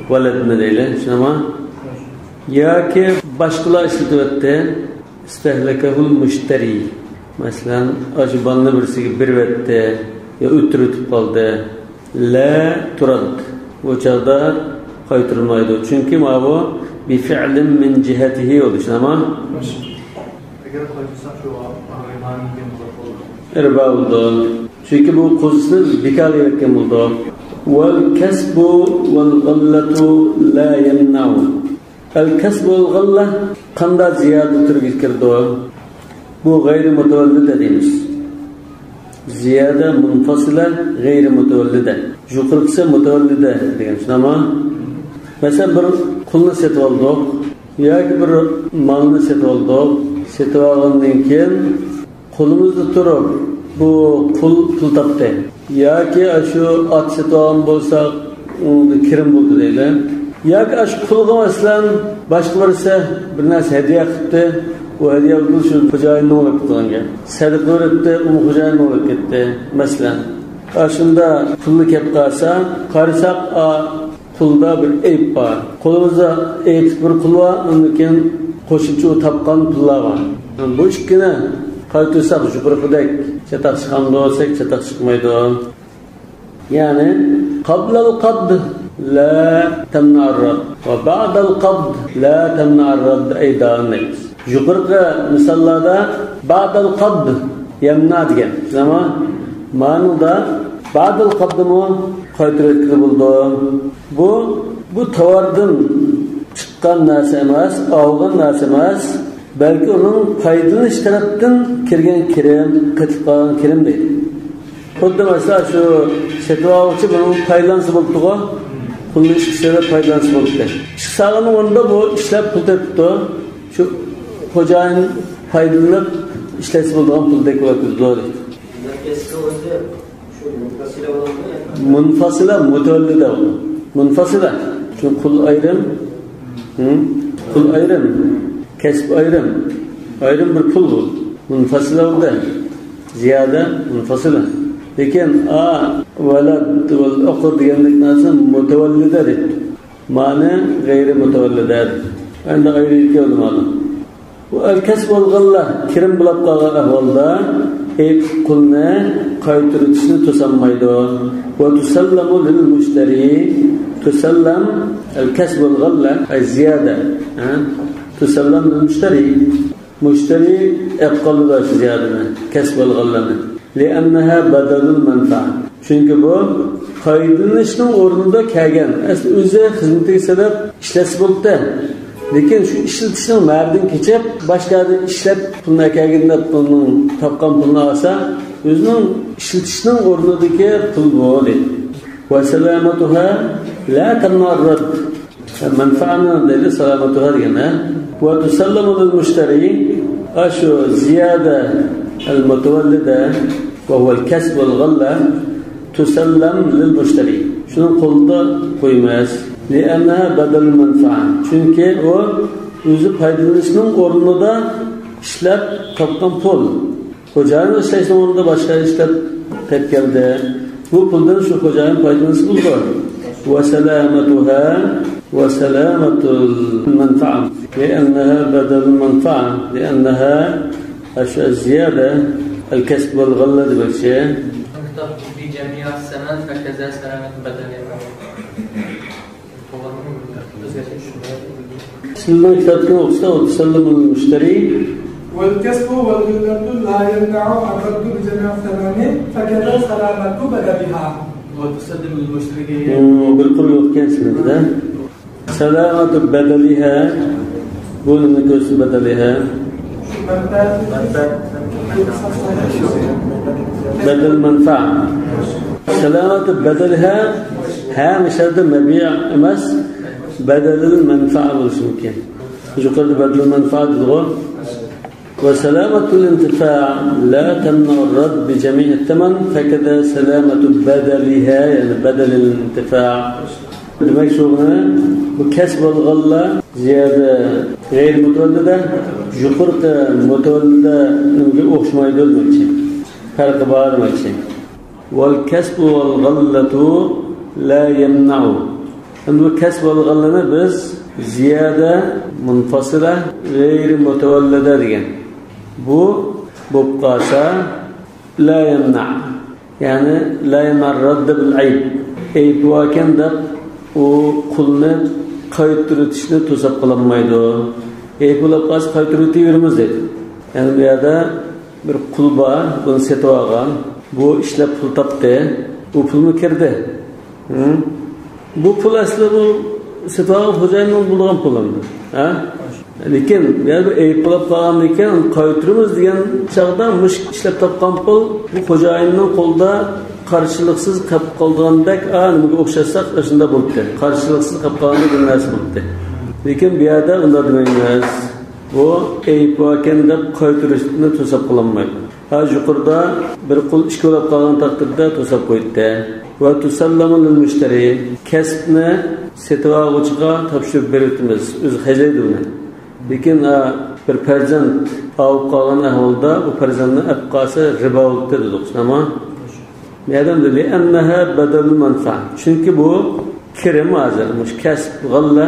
valetini değil. Şunama ya ki başkalar işiltivetti istehlekehul müşteri. Mesela acıbanlı birisi bir vetti ya ütürütüp kaldı. La turad. Bu çağda kaytırılmaydı. Çünkü bu bir fiilin min cihetihi oldu. Şunama Eğer koyursan şu ağrıman gibi olur. Erba oldu. Çünkü bu kuzsuz bikal yerken oldu. Vel kesbu vel gallatu la yemna'u. El kesbu vel galla kanda ziyade türkü kirdi. Bu gayri mutevellide dediğimiz. Ziyade munfasile gayri mutevellide. Yukarısı mutevellide dediğimiz. Ama mesela bir kulunu setip olduk. Ya ki bir malını setip olduk. Setip aldığından keyin kulumuzda turup bu pul taptı. Ya ki şu at setip algan bolsa kirim buldu deydi. Ya ki şu pulga mesela başka birisi bir narsa hediye qilibdi. O hediye bu şu xo'jayinning olib ketgan. Sadiq o'ribdi, u xo'jayinning olib ketdi. Masalan, shunda pulni kelib qolsa, qarasak pulda bir ayb bor. Qo'limizda ayb bir pul bor, undan keyin qo'shimcha topgan pullar bor. Bu ikkini qaytarsak yuqoridek chataq chiqamdi olsak, chataq chiqmaydi. Ya'ni qablal qabd la tamna'ur radd va ba'dal qabd la tamna'ur radd aydan. Yuqorqi misollarda ba'dal qabd yamna degan. Ama ma'noda ba'dal qabdmi qaytarib bo'ldi. Bu tovardan chiqqan narsa emas, olgan narsa emas, balki uning foydalanish tarafdan kirgan kirim, qatib qolgan kirim deydi. Xuddi mesela şu setuvağıcı bunun paylansı bulduğu, pulun işçilere paylansı buldu. Çıksağının onda bu işler pul tuttu. Şu hocayın faydalanıp işlesi bulduğun pul dekulatıdır. Doğru. Munfasıla mutevellide oldu. Munfasıla. Çünkü kul ayrım, kul ayrım, kesb ayrım, ayrım bir pul bu. Munfasıla oldu. Ziyade munfasıla. Lekin velad vel uqur deganlik narsa mutavallida deydi. Ma'ni g'ayri mutavallida. Endi g'ayrilikka o'lmadi. Bu al-kasb vel g'alla kirim bo'lib qolgan ahvolda pulni qaytarishni to'sanmaydi. Va tusallamu lil mushtari tusallam al-kasb vel g'alla ay ziyada. Tusallam lil mushtari mushtari aqallı ziyadani kasb vel g'allani. لأنها بدل المنفعة. Çünkü bu faydalanışning o'rnida kelgan. Asli o'zi xizmatiga sabab ishlasi bo'ldi. Lekin shu ishlatishning ma'ridan kechib, boshqada ishlab pulni kelganda pulning topgan pulni olsa, o'zining ishlatishning o'rnidagi pul bo'ldi. Va salamatuha la tanarrad. Manfaatni deydi salamatuha degani. Va tusallamu lil mushtari ashu ziyada al-mutawallida وهو الكسب والغلة تسلم للمشتري. شنو قلنا قيماس لأنها بدل المنفعة. Çünkü o özü faydalanışının ornunda işlep toptan pul. Hocanın işleyişinin ornunda başka işlep tep geldi. Bu puldan şu hocanın faydalanışı buldu. وسلامتها وسلامة المنفعة لأنها بدل المنفعة لأنها أشياء زيادة الكسب والغلة بالشيء. بجميع السنوات فكذا سلامة بدنية. بسم الله كتابك وقصة وتسلم المشتري. والكسب والغلة لا يمنع الرد بجميع الثمانين فكذا سلامة بدنها. وتسلم المشتري. بالكل وكان سنة سلامة بدلها. قول نكوس بدلها. بدل منفعة. سلامة بدلها ها مش هذا مبيع أمس بدل المنفعة والسمكين. يقول بدل المنفعة تدغر. وسلامة الانتفاع لا تمنع الرد بجميع الثمن فكذا سلامة بدلها يعني بدل الانتفاع Demek şuna bu kesb olganlar ziyade gayr mutavallida yuqorqi mutavallida o'xshamaydi demoqchi. Farqi bor demoqchi. Wal kasbu wal ghallatu la yamna'u. Bu kasb olganlarni biz ziyada munfasila gayr mutavallida degan. Bu bo'lib qolsa la yamna'. Yani la yamar-radd bil ayb. Ayb vakan deb o qulni qaytaritishni to'sab qo'yolmaydi. Ayb bo'lib qolsa qaytaritaveramiz dedi. Yani bu yerda bir qul bor, buni setib olgan, bu ishlab pul topdi, bu pulni kirdi. Bu pul asli bu setib olgan xo'jayinning bo'lgan pulindi. Ha? Lekin yani ayb bo'lib qolgan ekan, qaytaramiz degan chaqda mush ishlab topgan pul bu xo'jayinning qo'lida qarshiliksiz qolib qolgandek, nimaga o'xshasak shunda bo'ldi. Qarshiliksiz qolib qolgandek bir narsa bo'ldi. Lekin bu yerda unday demaymiz. Bu ayb vakan deb qaytarishni to'sab qo'yolmaydi. Ha yuqorida bir qul ish ko'rib qolgan taqdirda to'sab qo'ydi. Va tusallamu lil mushtari, kasbni setib oluvchiga topshirib beramiz. O'zi hajaydi uni. Lekin bir farzand olib qolgan ahvolda bu farzandni abqasi ribo bo'ldi dedik. Nima? Madam dedi, "Annaha badal manfa." Çünkü bu kirim hozir, mush kasb g'alla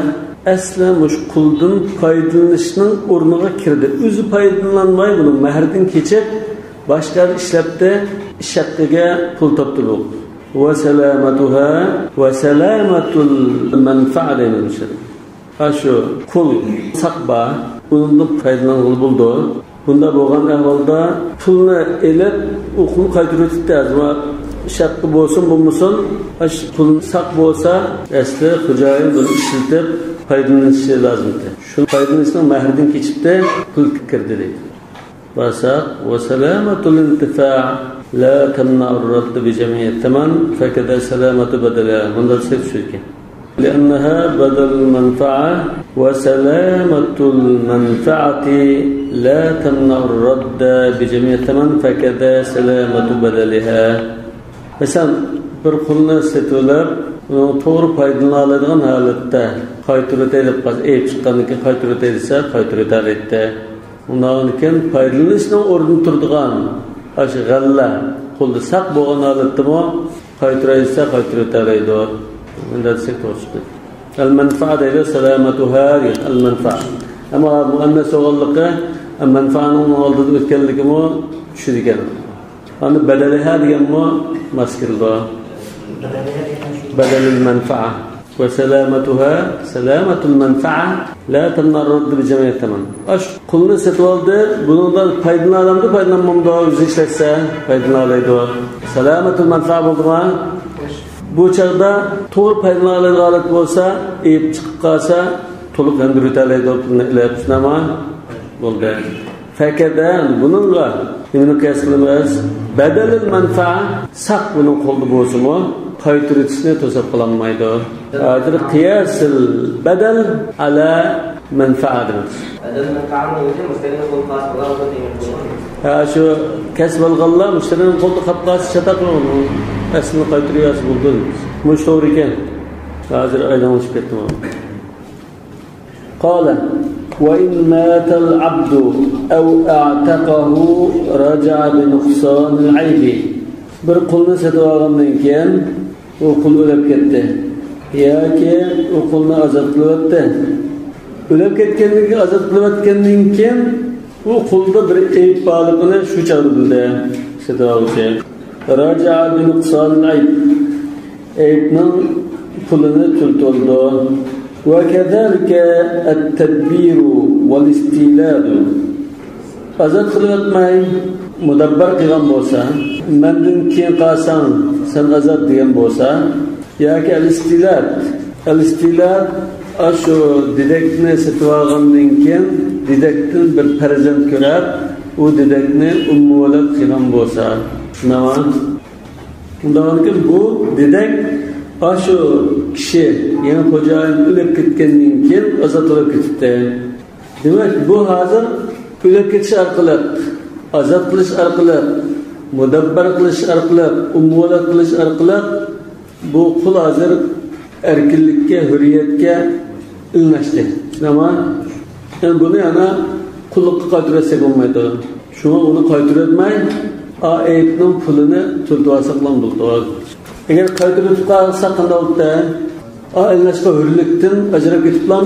asla mush quldan foydalanishning o'rniga kirdi. O'zi foydalanmay buni mahrdan kechib boshqa ishlabdi, ish haqiga pul topdi bu. Va salamatuha va salamatul manfa'a deymiz. Şu qul saqba bundan foydalangan bo'ldi. Bunda bo'lgan ahvolda pulni elib, o'qni qaytarib va şartlı bo'lsin bo'lmasin, pul saq bo'lsa, asli xo'jayin buni ishlatib foydalanishi lozimdi. Shu foydalanishning mahrdan kechibdi, pul kirdi deydi. Vasaq va salamatul intifa' la tamna'u ar-radd bi jami' thaman fakada salamatu badala. Bunda siz tushungan. لأنها بدل المنفعة وسلامة المنفعة لا تمنع الرد بجميع الثمن فكذا سلامة بدلها. Mesela bir pulni setolab, to'g'ri foydalanadigan holatda qaytarib qolsa, chiqqandan keyin qaytarib desa, qaytarib etdi. Undan keyin foydalanishning o'rnida turadigan o'sha g'alla pulni saq bo'lgan holatda qaytarsa, qaytarib oladi. Bunda desek to'g'ri. Al-manfa'a deydi, salamatuha al-manfa'a. Ammo muannas o'g'illiqi manfa'ning oldida o'tganligimi shu degan. Hani bedeliha diyenmo maskilda. Bedel el-menfa'a ve selamatuha selamatul menfa'a la temnar radd bi cemi' teman. Aş qulni setib oldi, bundan foydalanamdi, foydalanmamda o'zi ishlatsa foydalanadi. Salamatul menfa'a bo'ldimi? Bu chaqda to'g'ri foydalanadigan holat bo'lsa, ayb chiqib qolsa, to'liq yondirib oladi, nima bo'ldi. Fakada bununla nimani qiyas qilamiz? Badalul manfa'a saq buni qo'lda bo'lsa-mu, qaytarishni to'sab qo'yolmaydi. Hozir qiyasul badal ala manfa'adir. Badal manfa'ani o'zi mushtarining qo'l qas bilan Ha shu kasb olganlar mushtarining qo'lda qolib qolsa chata qiladi. Aslini qaytariyasi bo'ldi. Mush to'g'ri ekan. Hozir aylanib ketdim. Qala وإن مات العبد أو أعتقه رجع بنقصان العيب. Bir qulni setib olgandan keyin u qul o'lib ketdi. Yoki u qulni azod qilyapti. O'lib ketganligi azod qilayotgandan keyin u qulda bir ayb borligini shu chog'da bildi. Setib oluvchi. Raja bi nuqson al-ayb. Aybning pulini tultoldi. وكذلك التدبير والاستيلاد. Azad qilayotmay mudabbar qilgan bo'lsa, mendan keyin qolsam sen azad degan bo'lsa, yoki al-istilad ashu dedekni setib olgandan keyin dedekdan bir farzand ko'rib, u dedekni ummuvalad qilgan bo'lsa, nima? Undan keyin bu dedek Aşu kişi yani xo'jayin o'lib ketgandan keyin azod bo'lib ketdi. Demak, bu hozir o'lib ketish orqali, azod qilish orqali, mudabbar qilish orqali, ummulat qilish orqali bu qul hozir erkinlikka, hurriyatga ilnashdi. Ama yani bunu yana qulluqqa qaytarsak bo'lmaydi. Shuni uni qaytarmay, ayibning pulini turtib olsaqlam bo'ldi. Agar qaytarib qolsak qanday bo'ldi? Ilnashga hurlikdan ajrab ketiblam,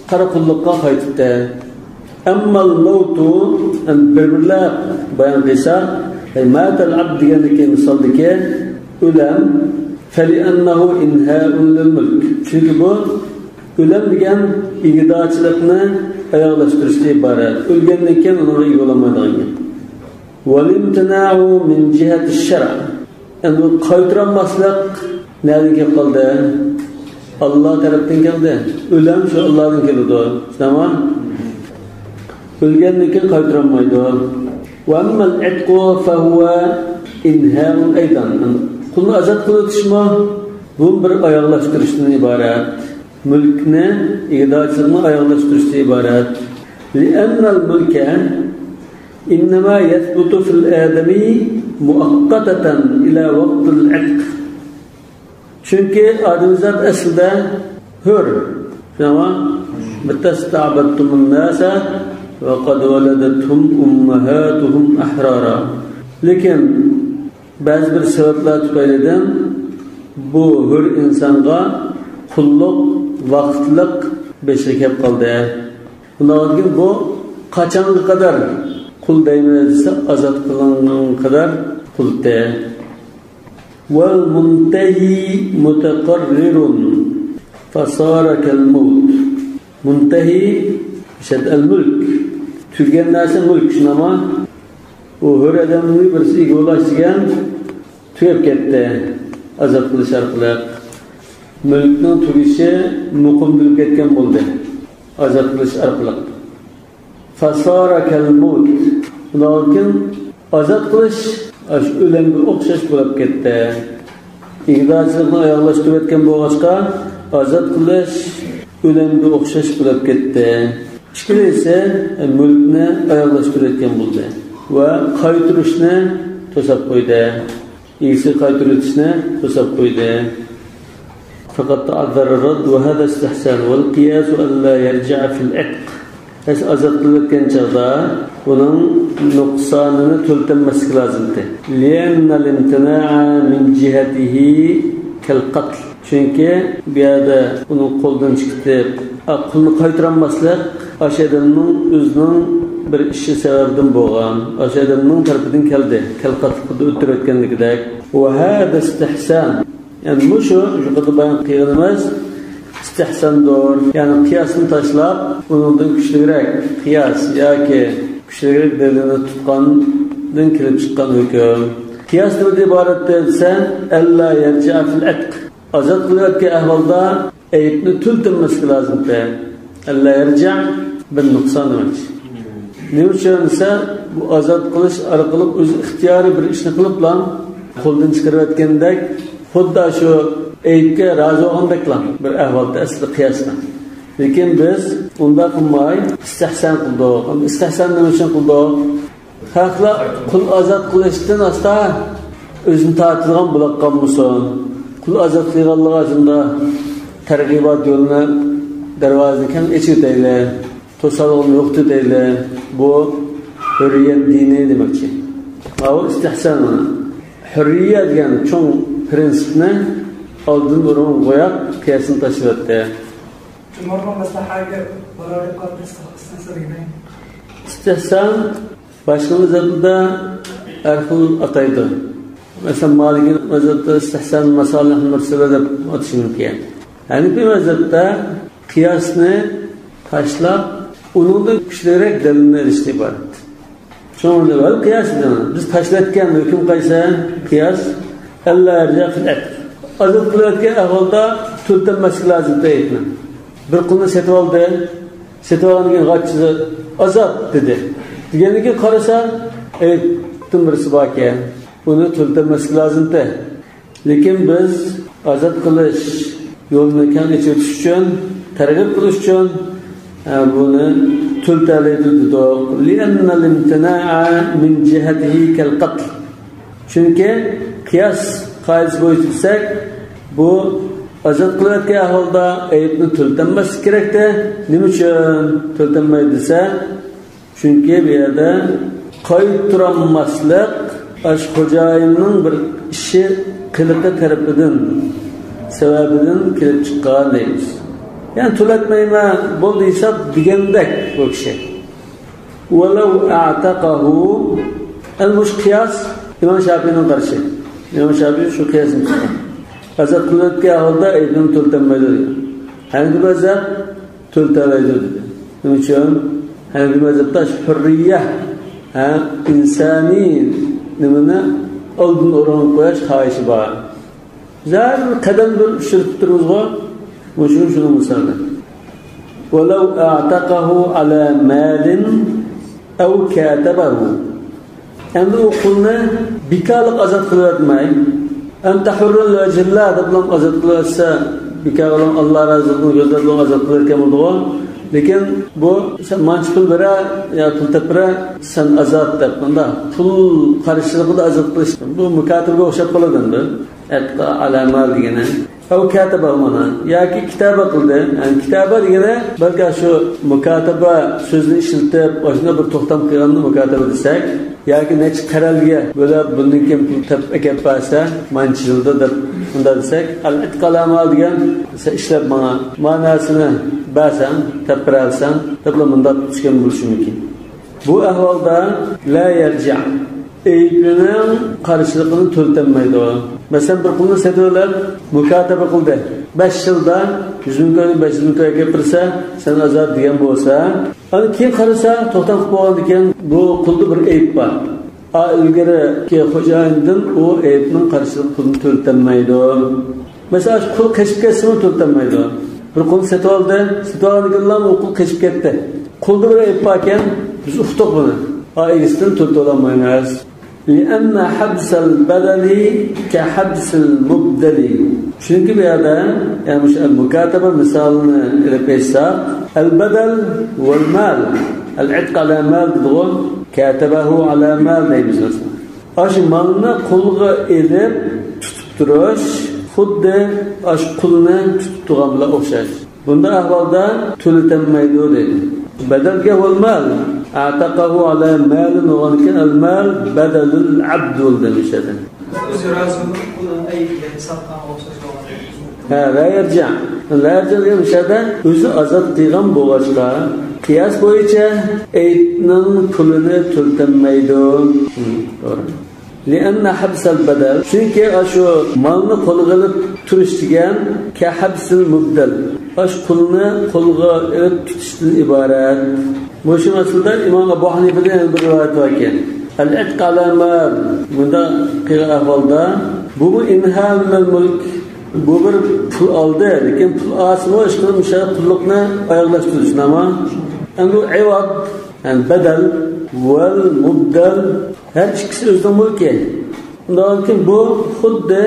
qara qulluqqa qaytibdi. Ammal mautu bir-birlar bayon qilsa, matal abd deganiki misaldagi o'lim fali'annahu inha'un lil mulk. Chunki bu o'lim degan ig'dochilikni oyoqlashtirishdan iborat. O'lgandan keyin uni yo'lamaydigan. Walimtina'u min jihati ash-shar'. Endi qaytaranmaslik nereden kelib qoldi? Allah tarafdan keldi. O'lim shu Allohdan keldi. Tamam? O'lgandan keyin qaytaranmaydi. Wa amma al-'itqu fa huwa inha'un aydan. Qulni azat qilishmi? Bu bir oyoqlashtirishdan iborat. Mulkni ig'dochilikni oyoqlashtirishdan iborat. Li'anna al-mulka innama yathbutu fil adami muaqqatatan ila vaqt al-'itq. Çünkü adamzat aslida hur. Tamam? Bitasta'badtumun nasa ve qad waladathum ummahatuhum ahrara. Lekin bazı bir sebepler tufaylidan bu hur insonga qulluq vaqtliq beşik kelib qoldi. Bundan bu qachonga qadar qul deymiz, azat qilingan qadar qulda. Wal muntahi mutaqarrirun fasara kal maut. Muntahi şad al mulk. Tugan narsa mulk shunama. U hur odamning birisiga ulaşgan tugab ketdi. Azat qilish orqali mulkning tugishi muqim bo'lib ketgan bo'ldi. Azat qilish orqali. Fasara kal maut. Lakin azat qilish o'limga o'xshash bo'lib ketdi. Ig'dochilikni oyoqlashtirib o'tgan bo'lg'achqa azat qilish o'limga o'xshash bo'lib ketdi. Ikkisi esa mulkni oyoqlashtirib o'tgan bo'ldi va qaytirishni to'sab qo'ydi. Iysi qaytirishni to'sab qo'ydi. Faqat ta'azzara ar-radd va hada istihsan wal qiyas an la yarji'a fil 'itq. Azat qilayotgan chog'da uning nuqsonini to'ltanmaslik lozimdi. Li'anna al-imtina'a min jihatihi kal qatl. Chunki bu yerda uning qo'ldan chiqib, aqlni qaytaranmaslik ashadamning o'zining bir ishi sababidan bo'lgan. Ashadamning tarafidan keldi. Kal qatl qilib o'tirayotganligidek. Va hada istihsan. Yani bu şu qadar bayon qilganimiz istihsandir. Yani qiyosni tashlab, undan kuchliroq qiyos yoki kuchliroq dalilni tutgandan kelib chiqqan hukm. Qiyos deb iborat desa, alla yarji'a fil 'itq. Azat qilayotgan ahvolda ayibni tultinmaslik lozimda. Alla yarji' bin nuqson demak. Nima uchun esa bu azat qilish orqali o'z ixtiyoriy bir ishni qiliblar, qo'ldan chiqarayotgandek xuddi shu ayibga rozi bo'lgandeklar bir ahvolda asli qiyosdan. Lekin biz unda qilmay istihson qildik. Istihson nima uchun qildik? Xalqlar qul azat qilishdan asta o'zini tortilgan bo'lgan bo'lsin. Qul azat qilganlar uchunda targ'ibot yo'lini darvozani kam echitayli, to'salg'ini yo'q deydi. Bu hurriyat dini demakchi. Bu istihson. Hurriyat degan cho'ng prinsipni oldin o'rin qo'yib, qiyosni tashlayapti. Jumhurning maslahaga barobar qatnashtirgan. İstehsan başka mezhepte erkul ataydı. Mesela Malik'in mezhepte istehsan masalih mursala deb atish mumkin. Yani bir mezhepte qiyosni tashlab, uningdan kuchliroq dalilni erishishga iborat. Shunday bo'lib qiyosni biz tashlatgan hukm qaysi? Qiyos alla yarja fil 'itq. Azat qilayotgan ahvolda tultanmaslik lozim deydi. Bir qulni setib oldi. Setib olgan g'achchisi azat dedi. Deganiga qarasa, aytdim birisi bor ekan. Buni tultanmaslik lozimda. Lekin biz azat qilish yo'lini kam echirish uchun, targ'ib qilish uchun buni tultalaydi dedik. Li'anna al-imtina'a min jihatihi kal qatl. Chunki qiyos qoidasi bo'yicha bu azat qilayotgan ahvolda aybni to'ltanmas kerakda. Nima uchun to'ltanmaydi desa, chunki bu yerda qoyib turolmaslik ash xo'jayinning bir ishi qiliqi tarafidan sababidan kelib chiqqan deymiz. Yani to'latmayman bo'ldi hisob degandek bu kishi. Walau a'taqahu al-mush qiyas İmam Şafii'nin qarshi. İmam Şafii shu qiyasni chiqardi. Azat qilayotgan holda aybini to'ltanmaydi dedi. Hanafi mazhab to'ltalaydi dedi. Nima uchun? Hanafi mazhabda hurriya, insoniy nimani oldin o'rin qo'yish xohishi bor. Zar qadam bir tushirib turibizgo, shuni misolda. Walau a'taqahu ala malin aw katabahu. Endi u qulni bekorlik azat qilayotmay, anta hurrul vajillah deb azat qilayotsa, bekorlik Alloh razılığını gözlerden azat qilayotgan bo'ldi. Lekin bu sen manchqul bira ya pul tepra sen azat deb bunda pul qarshiliqida azat qilish. Bu mukatibga o'xshab qoladi. Atqa alamal degani. Aw kataba mana yoki kitaba qildi. Yani kitaba degani balki shu mukataba so'zni ishlatib, o'shina bir to'xtam qilganni mukataba desak, yoki nech qaralga bo'lib bundan kim pul tepib bersa, manchilda deb unda desak, al-itqa alamal degan ishlab mana ma'nosini bazen tepirelsen, teplamında tutukken buluşu mümkün. Bu ahvalda la yerca. Eybinin karşılıkını töltenmeydi o. Mesela bir kulunu sediyorlar, mukatebe kıldı. 5 yılda 100 bin köy, 500 bin köye gepirse, sen azar diyen bu olsa. Hani kim karısa, tohtan kupalan diken, bu kulda bir eyb var. İlgiri ki hocayındın, o eybinin karşılıkını töltenmeydi o. Mesela kul keşif kesimi töltenmeydi o. Bir kul seti oldu, seti olanıkından o kul keşif gitti. Kulda bir eyb varken, biz uftuk bunu. Ailesinden tölti olamayınız. لِأَنَّ حَبْسَ الْبَدَلِ كَحَبْسِ الْمُبْدَلِ. Çünkü bir yerde, yani mukatebe misalını ilepeysa, el-bedel vel-mal. El-itq ala mal dediğin, katabehu ala mal deyimiz aslında. Aşı malını kulga edip tutup duruş, xuddi aş kulunu tutup durğanla o'xshash. Bunda ahvalda to'latanmaydi deydi. Badalga vel mal. A'taqahu ala malin wa kan al mal badalul abd demişler. La yerca. La yerca demişler. Özü azat qilgan bo'lg'achqa qiyas bo'yicha aytning pulini to'latanmaydi. To'g'ri. لأن حبس البدل çünkü aşu malını qo'lga olib turish degan ka habsil mubdal aş pulni qo'lga olib tutishdan iborat. Bu shu aslida İmam Abu Hanifa'dan bir rivoyat var ki al-itq ala mal bunda qilgan ahvolda bu inhamul mulk bu bir pul oldi lekin pul asmo ishqilib o'sha pullikni oyoqlashtirish nama endi ivad yani badal vel mubdal her ikisi o'zining mulki. Undan keyin bu xuddi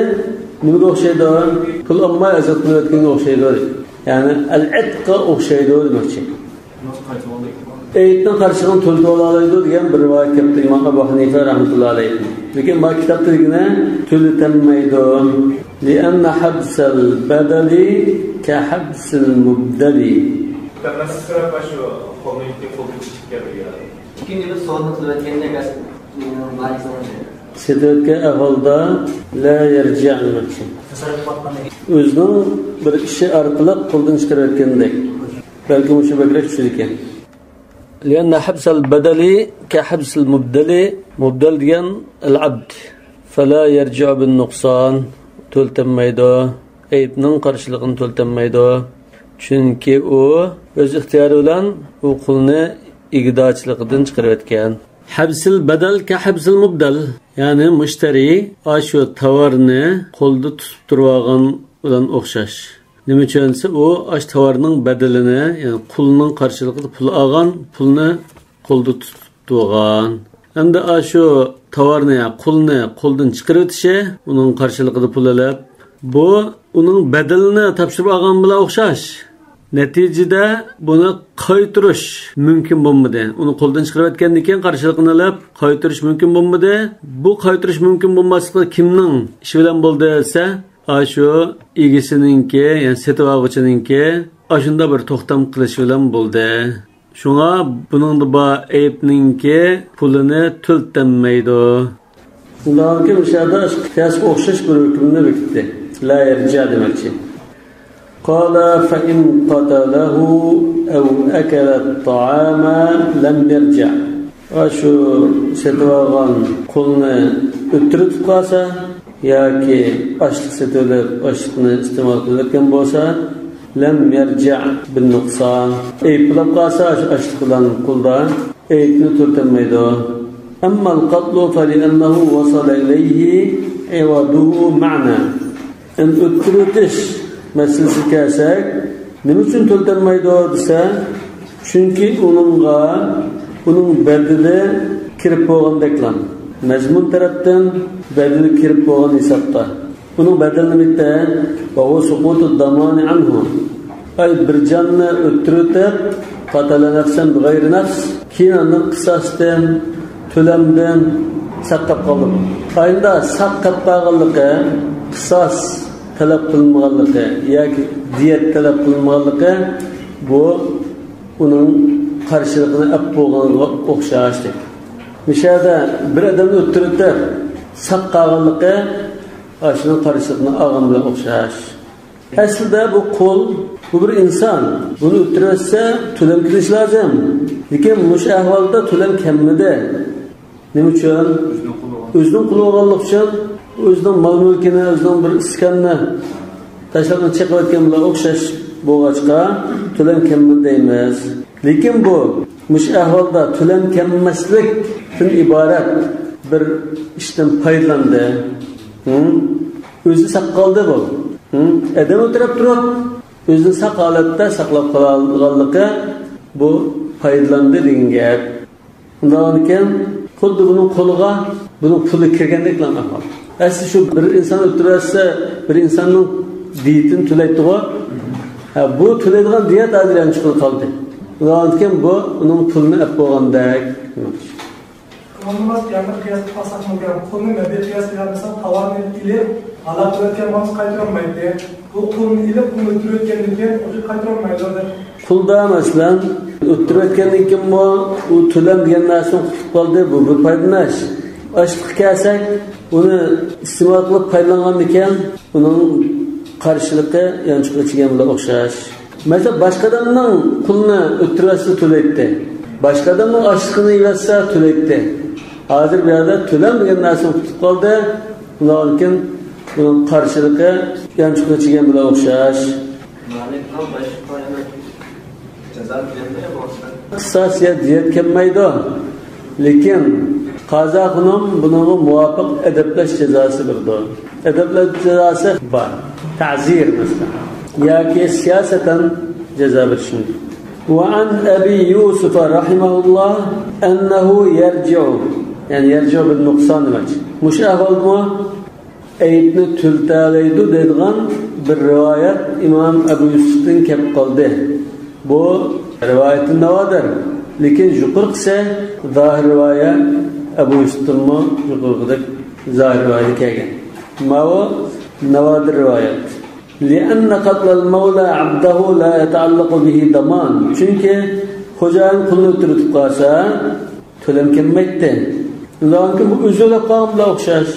nimaga o'xshaydi? Pul olmay azat qilayotganga o'xshaydi. Ya'ni al-itqqa o'xshaydi demoqchi. Aytdan qarshig'ini to'ldirib oladi degan bir rivoyat kelibdi İmam Abu Hanifa rahmatullohi alayhi. Lekin bu kitobdagina to'latanmaydi. Li'anna habsal badali ka habsil mubdali. Nasıl başı konuyu konuştuk ya. İkinci bir sorun qilayotganda Sedetke ahvalda la yerci demoqchi. O'zining bir ishi orqali qo'ldan chiqarayotgandek. Balki o'sha bakrak tushar ekan. لأن حبس البدل كحبس المبدل مبدل degan al-abd فلا يرجع بالنقصان to'ltanmaydi. Aybning qarshiligini to'ltanmaydi. Chunki u o'z ixtiyori bilan u qulni igdorchiligidan chiqarayotgan. Habsil badal ka habsil mubdal. Yani müşteri aşu tovarni qo'lda tutib turgan bilan o'xshash. Nima uchunsa u aş tovarning badalini, yani qulning qarshiligida pul olgan, pulni qo'lda tutib turgan. Endi aşu tovarni, qulni qo'ldan chiqarib o'tishi, uning qarshiligida pul olib, bu uning badalini topshirib olgan bilan o'xshash. Neticede bunu qaytirish mümkün bo'lmadi. Uni qo'ldan chiqarib o'tgandan keyin qarshiligini olib qaytirish mümkün bo'lmadi. Bu qaytirish mümkün bo'lmasligi kimning ishi bilan bo'ldi desa, Aşu egisininki, yani setib algıçınınki aşında bir to'xtam qilish bilan bo'ldi. Şuna bunun da ayıpninki pulunu tültenmeydi. Bundan ki müşahede kıyas okşaş bir hükümünü bitti. La yerca demekçi. Kala fe in qatalahu ev ekelet ta'ama lem yerca. Şu setvagan kulunu öttürüp kalsa ya ki açlık setölüp açlıkını istimal kılırken bolsa lem yerca bin nuksan. Eyıplap kalsa açlıklan kulda eyıpni tültenmeydi. أما القتل فلأنه وصل إليه عوضه معنى أن öttürütüş meselesi kelsek ne için töltenmeydi dese çünkü onun bedeli kirip boğan deklan mezmun taraftan bedeli kirip boğan hesapta onun bedelini bitti ve o sukutu damani anhu ay bir canını öttürütüp katala nefsen bir gayri nefs kinanın kısastan tölemden saqqab qoldim. Ayında saqqab qolganligi, qisas talab qilinmaganligi yoki diyet talab qilinmaganligi bu uning qarshiligini olib bo'lganiga o'xshashdi. Mishada bir odamni o'ttirib saqqaganligi ashuning qarshiligini olgan bilan o'xshash. Aslida bu qul, bu bir inson. Buni o'ttirsa to'lam qilish lozim. Lekin mush ahvolda to'lam kamida. Nima uchun? O'zining quli bo'lganlik uchun, o'zining mol-mulkini, o'zining bir iskanni tashlab chiqayotgan bilan o'xshash bo'lg'achqa to'lam kammi deymiz. Lekin bu mush ahvolda to'lam kammaslikdan iborat bir ishdan foydalandi. O'zi saqoldi bu. Adam o'tirib turib, o'zini saq holatda saqlab qolganligi bu foydalandi degan gap. Undan keyin xuddi buning qo'liga buning puli kirgandek ahvol. Asli shu bir inson o'tirsa, bir insonning diyetini to'laydi-ku. Bu to'laydigan diyet hozir chiqib qoldi. Undan keyin bu uning pulini olib bo'lgandek. Olmaz yani kıyas pasak mı diyorum. Kulun bir kıyas yapmışsa tavanı ile alak üretken bazı kaydıramaydı. Bu kulun ile bunu üretkenlikten o kaydıramaydı. Kulda mesela üretkenlikken bu tülen diyen nasıl kaldı bu bir paydaş. Açlık kelsek onu istimal kılıp paylanan iken onun karşılıkı yanlışlıkla çıkan bile okşaş. Mesela başka adamın kulunu öttüresi tületti. Başka adamın açlığını yivetse tületti. Hazır bir yerde tülen diyen nasıl kaldı. Bunun bunun karşılıkı yanlışlıkla çıkan bile okşaş. Kısas ya diyet kelmaydi. Lekin qazo qilib bunga muvofiq adaplash jazosi birdir. Adaplash jazosi bor. Ta'zir mesela. Yoki siyosatan jazo berishni. وعن أبي يوسف رحمه الله أنه يرجع يعني يرجع بالنقصان مش أهل ما أيتنا تلتاليدو ديدغان بالرواية إمام أبو يوسف كيف قلده bu rivayetin navadır. Lekin juqurqsa zahir rivoya Abu Yusuf'un juqurqidek zahir rivoya kelgan. Mavo navadir rivoyat. لأن قتل المولى عبده لا يتعلق به ضمان. Çünkü xo'jayin qulni o'tirib qolsa to'lam kelmaydi. Lekin bu o'zida qolgan o'xshash.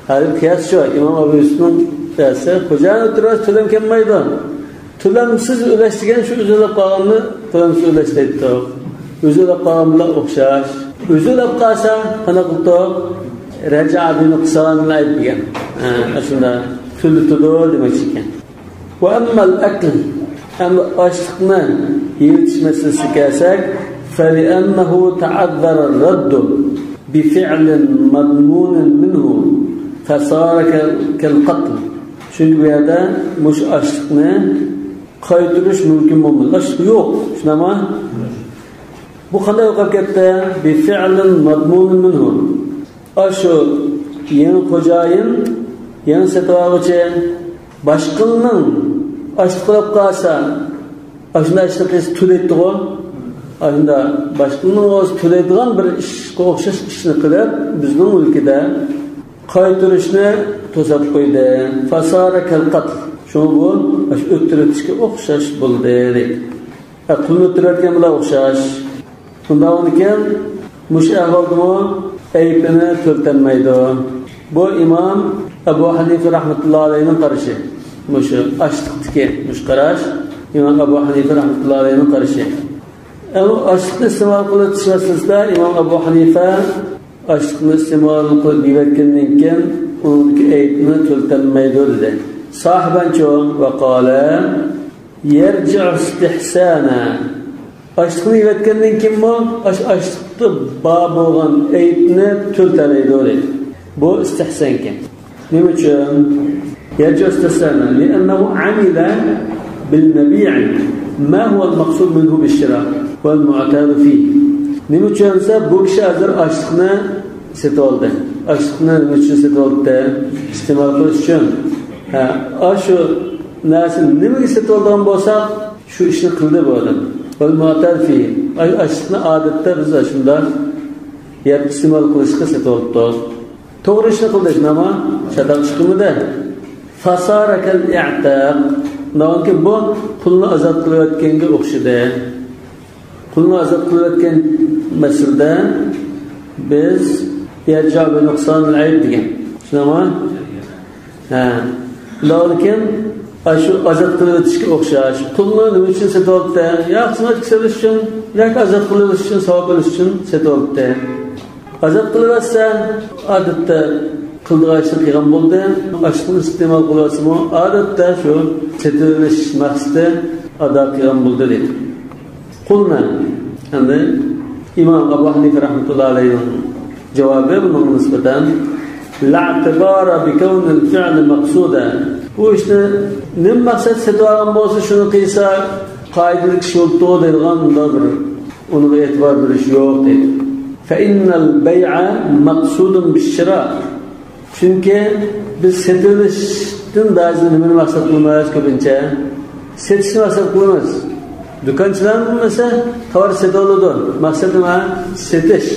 Hali qiyas shu İmam Abu Yusuf'un qiyasi xo'jayin o'tirib to'lam kelmaydi. Tulamsiz öleştigen şu üzülüp kalanını tulamsiz öleştirdi. Üzülüp kalanla okşaş. Üzülüp kalsa kana kuttu reca bin nuksanla ayıpken. Aslında tülü tudu demek için. Ve emmel akl ama açlıkla yetişmesi kelsek فَلِأَنَّهُ تَعَذَّرَ الرَّدُّ بِفِعْلٍ مَضْمُونٍ مِنْهُ فَصَارَ كَالْقَتْلِ. Çünkü bir yerde muş açlıkla qaytırış mümkün olmaz. Yok. Şunama bu qanday o'qib ketdi? Bi fi'lin madmun minhu. Aşu yeni xo'jayin, yeni setavchi boshqaning ashqilab qolsa, ashunda ishqiz tulaydi-ku. Ashunda boshqaning o'zi tulaydigan bir ishga o'xshash ishni qilib, bizning mulkida qaytirishni to'sab qo'ydi. Fasara kal qatl. Shu bu o'ttirishga o'xshash bo'ldi dedi. Qulni o'ttirayotgan bilan o'xshash. Undan keyin mush ahvolda aybini to'ltanmaydi. Bu imom Abu Hanifa rahmatullohi alayhining qarashi. Mush ashliqdagi mush qarash imom Abu Hanifa rahmatullohi alayhining qarashi. Ashliqni iste'mol qilishmasizda imom Abu Hanifa ashliqni iste'mol qilib yeyotgandan keyin unga aybini to'ltanmaydi dedi. Sahibancho va qala yarji'u istihsana. Ashliqni yeyotgandan keyin ashliqni bor bo'lgan aybni to'ltanmaydi dedi. Bu istihsan ekan. Nima uchun? Yarji'u istihsana li'annahu 'amila bil mabi' ma huwa al-maqsud minhu bil-shira' wal-mu'tad fihi. Nima uchunsa bu kishi hozir ashliqni setib oldi. Ashliqni nima uchun setib oldi? Iste'mol qilish uchun. Shu narsani nimaga setib olgan bo'lsa, shu ishni qildi bu odam. Wal-mu'tad fihi. Ashliqni odatda biz shunday iste'mol qilishga setib oldik. To'g'ri ishni qildik, nima? Shadaq chiqimida. Fasara kal i'taq. Nonki bu pulni azod qilayotganga o'xshadi. Pulni azod qilayotgan masalada biz yarjabi nuqsonul ayb degan. Tushunami? Lekin shu azod qilayotishga o'xshash. Pulni nima uchun sotibdi? Ya xizmat qilish uchun, yoki azod qilish uchun, savob olish uchun sotibdi. Azod qilyapsa, odatda qildirishni qilgan bo'ldi. Ashliqni iste'mol qilyapsizmi? Odatda shu setilish maqsadi ado qilgan bo'ldi dedi. Qulna. Endi imom Abu Hanifa rahmatullohi alayhi javobi bunga nisbatan la'tibara bi kawn al-fi'l maqsuda. Bu ishni nima maqsad setgan bo'lsa shuni qilsa qoidalik shulto deydigan bir unga e'tibor berish yo'q dedi. Fa innal bay'a maqsudun bish-shira'. Chunki biz setilishdan ba'zi nimani maqsad qilmaymiz ko'pincha. Setishni maqsad qilamiz. Do'konchilar bo'lmasa, tovar setoladi. Maqsad nima? Setish.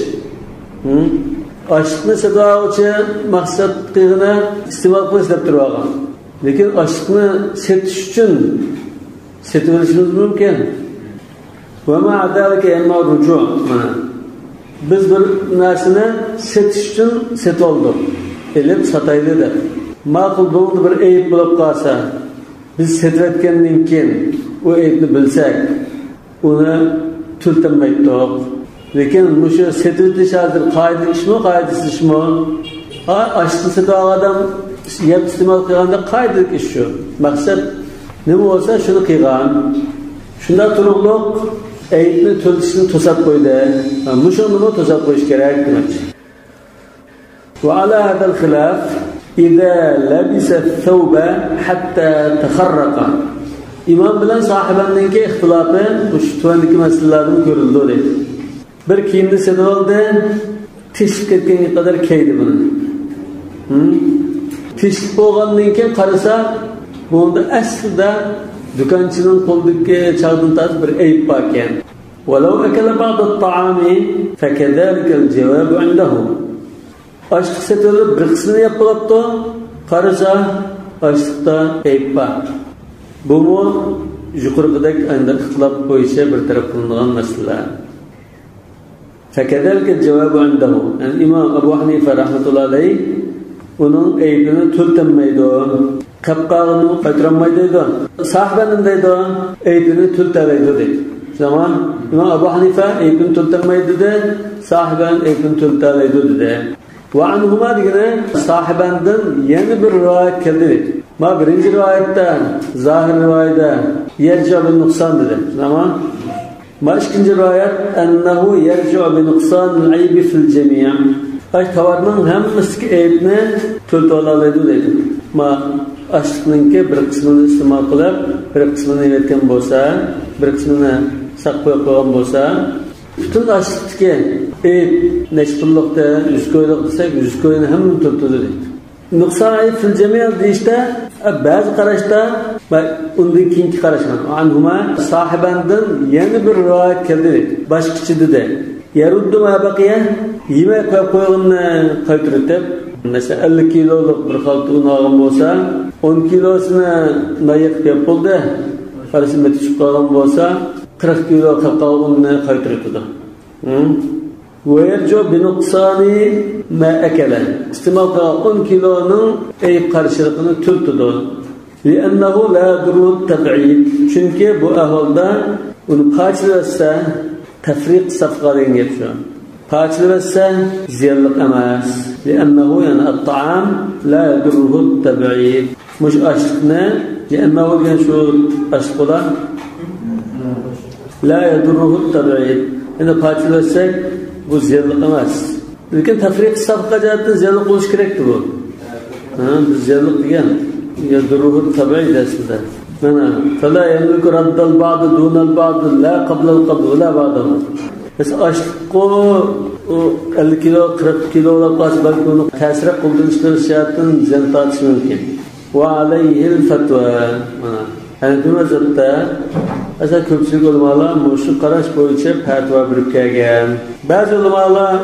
Ashliqni sotuvchi maqsad qilg'ini iste'mol qilish deb turgan. Lekin ashliqni setish uchun setilishimiz mumkin. Va ma'adalika yamma ruju'. Biz bir narsani setish uchun setib oldik. Elib sataydi deb. Ma'qul bo'ldi bir ayb bo'lib qolsa, biz setayotgandan keyin o aybni bilsak, uni to'ltanmaydik. Lekin bu shu setitish hozir qoida ishmi, qoidasiz ishmi? Ashliqni setib olgan yeb iste'mol qilganda qoidalik ish shu. Maqsad nima bo'lsa shuni qilgan. Shunda turug'liq aybni to'lishni to'sab qo'ydi. Mushuni to'sab qo'yish kerak demoqchi. وعلى هذا الخلاف إذا لبس الثوب حتى تخرق. İmam bilan sahibanninki ixtilofi shu tuvandagi masalalardan ko'rildi dedi. Bir kiyimni setib oldi, teshib ketganga qadar kiydi buni. Teshib bo'lgandan keyin qarasa, bunda aslida do'konchining qo'lidagi chaqdan bir ayb bor ekan. Walau akala ba'd at-ta'ami fakadhalika al-jawab 'indahu. Ashliq setilib bir qismini yeb qo'yibdi, qarasa ashliqda ayb bor. Bu yuqoridagi endi ixtilof bo'yicha bir taraf qilingan masala. Fakadalika javobi indahu. Yani imom Abu Hanifa rahmatullohi alayhi uning aybini to'ltanmaydi. Qapqog'ini qaytarmaydi dedi. Sahibaning deydi, aybini to'ltalaydi dedi. Zaman imom Abu Hanifa aybini to'ltanmaydi dedi, sahibaning aybini to'ltalaydi dedi. Va anhuma degani sahibandan yana bir rivoyat keldi. Ma birinci rivayette, zahir rivayette yerca bin nuksan dedi. Tamam. Ma ikinci rivayet ennehu yerca bin nuksan aybi fil cemiye. Tavarının hemmisi aybini to'ltalaydi dedi. Ma ashliqninki bir qismini iste'mol qilib, bir qismini yetgan bo'lsa, bir qismini saqlab qo'ygan bo'lsa, butun ashliqniki ayb nechpulliqda 100 ko'yliq desak, 100 ko'yni hammani to'ltadi dedi. Nuqson ayb fil jamiyat deyishda ba'zi qarashda undan keyingi qarashman. Anhuma sahibandan yana bir rivoyat keldi. Boshqacha dedi. Yaruddu ma baqiya yemay qo'yib qo'yganni qaytarib Mesela 50 kiloluk bir xalta un algan bolsa, 10 kilosini nayiq deb bo'ldi. Qarashim yetishib qolgan bolsa, 40 kilo qaqal unni qaytaradi. ويرجع بنقصان ما أكل استعمال 10 كيلونun ayıp karşılığını tuttudu. لأنه لا يضر التبعيد. Çünkü bu ahvalda onu parçalarsa tefrik safqadan geçiyor. Parçalarsa ziyarlık emas. لأنه yani الطعام لا يضره التبعيد. Muş açlık ne? لأنه yani şu açlık olan لا يضره التبعيد. Yani parçalarsak bu ziyarlık emas. Lekin tefrik safqadan ziyarlık oluş gerekti bu. Biz ziyarlık diyen يضره التبعيد aslında. فلا يملك رد البعض دون البعض لا قبل القبض ولا بعده. Mesela açlık o 50 kilo 40 kilo kaç belki onu tesire kullanışları şartın ziyan tartışma mümkün. Ve aleyhil fetva. Yani bu mezhepte mesela köpçülük ulamalar şu karaş boyunca fetva verip gelgen. Bazı ulamalar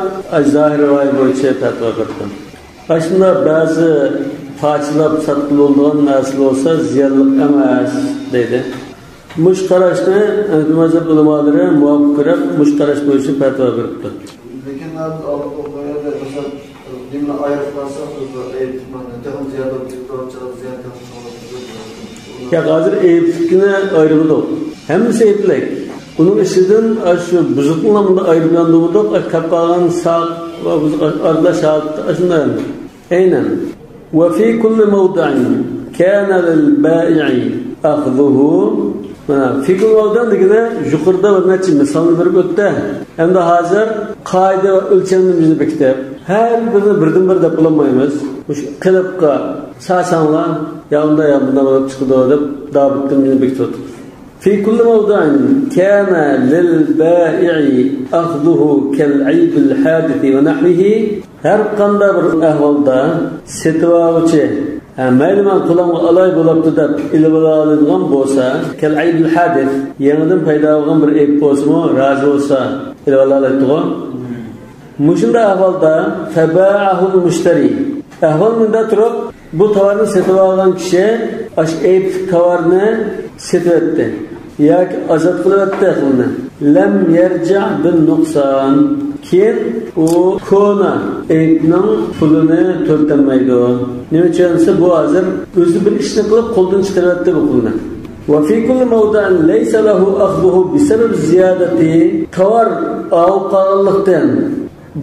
zahir rivayet boyunca fetva verdi. Aslında bazı parçalab satqılı olduğun nasıl olsa ziyarlık emas dedi. Muş qarashni mazhab ulamaları muvafiq qilib muş qarash bo'yicha fatvo beribdi. Lekin olib o'qiganda mesela dinni ayirmasa aytmani ziyarət Ya hozir ayiblikni ayrımı yo'q. Hammasi ayiblik. Uning ishidan shu buzuqlarni ayirganda yo'q, qolib qolgan saq va buzuq aralash shunday. Aynan. Wa fi kulli mawdi'in kana lil bai'i akhduhu fikr oldan degine yuqorida bir necha misolni berib o'tdi. Endi hozir qoida va o'lchamni bizni bekitib, har birini birdan-bir deb bilmaymiz. O'sha qilibqa sasanlar yanda yanda bo'lib chiqdi deb Davudni bizni bekitib. Fi kulli mawdi'in kana lil bai'i akhduhu kal 'ayb al hadith wa nahwihi. Har qanday bir ahvolda setuvchi Ma'lumot qulam alay bo'libdi deb ilib oladigan bo'lsa, kal aybul hadis, yangidan paydo bo'lgan bir ayb bo'lsa-mu, rozi bo'lsa, ilib oladigan. Mushunda ahvolda faba'ahu mushtari. Ahvol bunda turib, bu tovarni sotib olgan kishi ash ayb tovarni sotib etdi. Yoki ozod qilib etdi uni. Lam yarja' bin nuqson. Keyin u kona aybning pulini to'ltamaydi. Nima uchunsa bu hozir o'zi bir ishni qilib qo'ldan chiqaryapti bu pulni. Va fi kulli mawda'in laysa lahu akhdhuhu bi sabab ziyadati tovar avqallikdan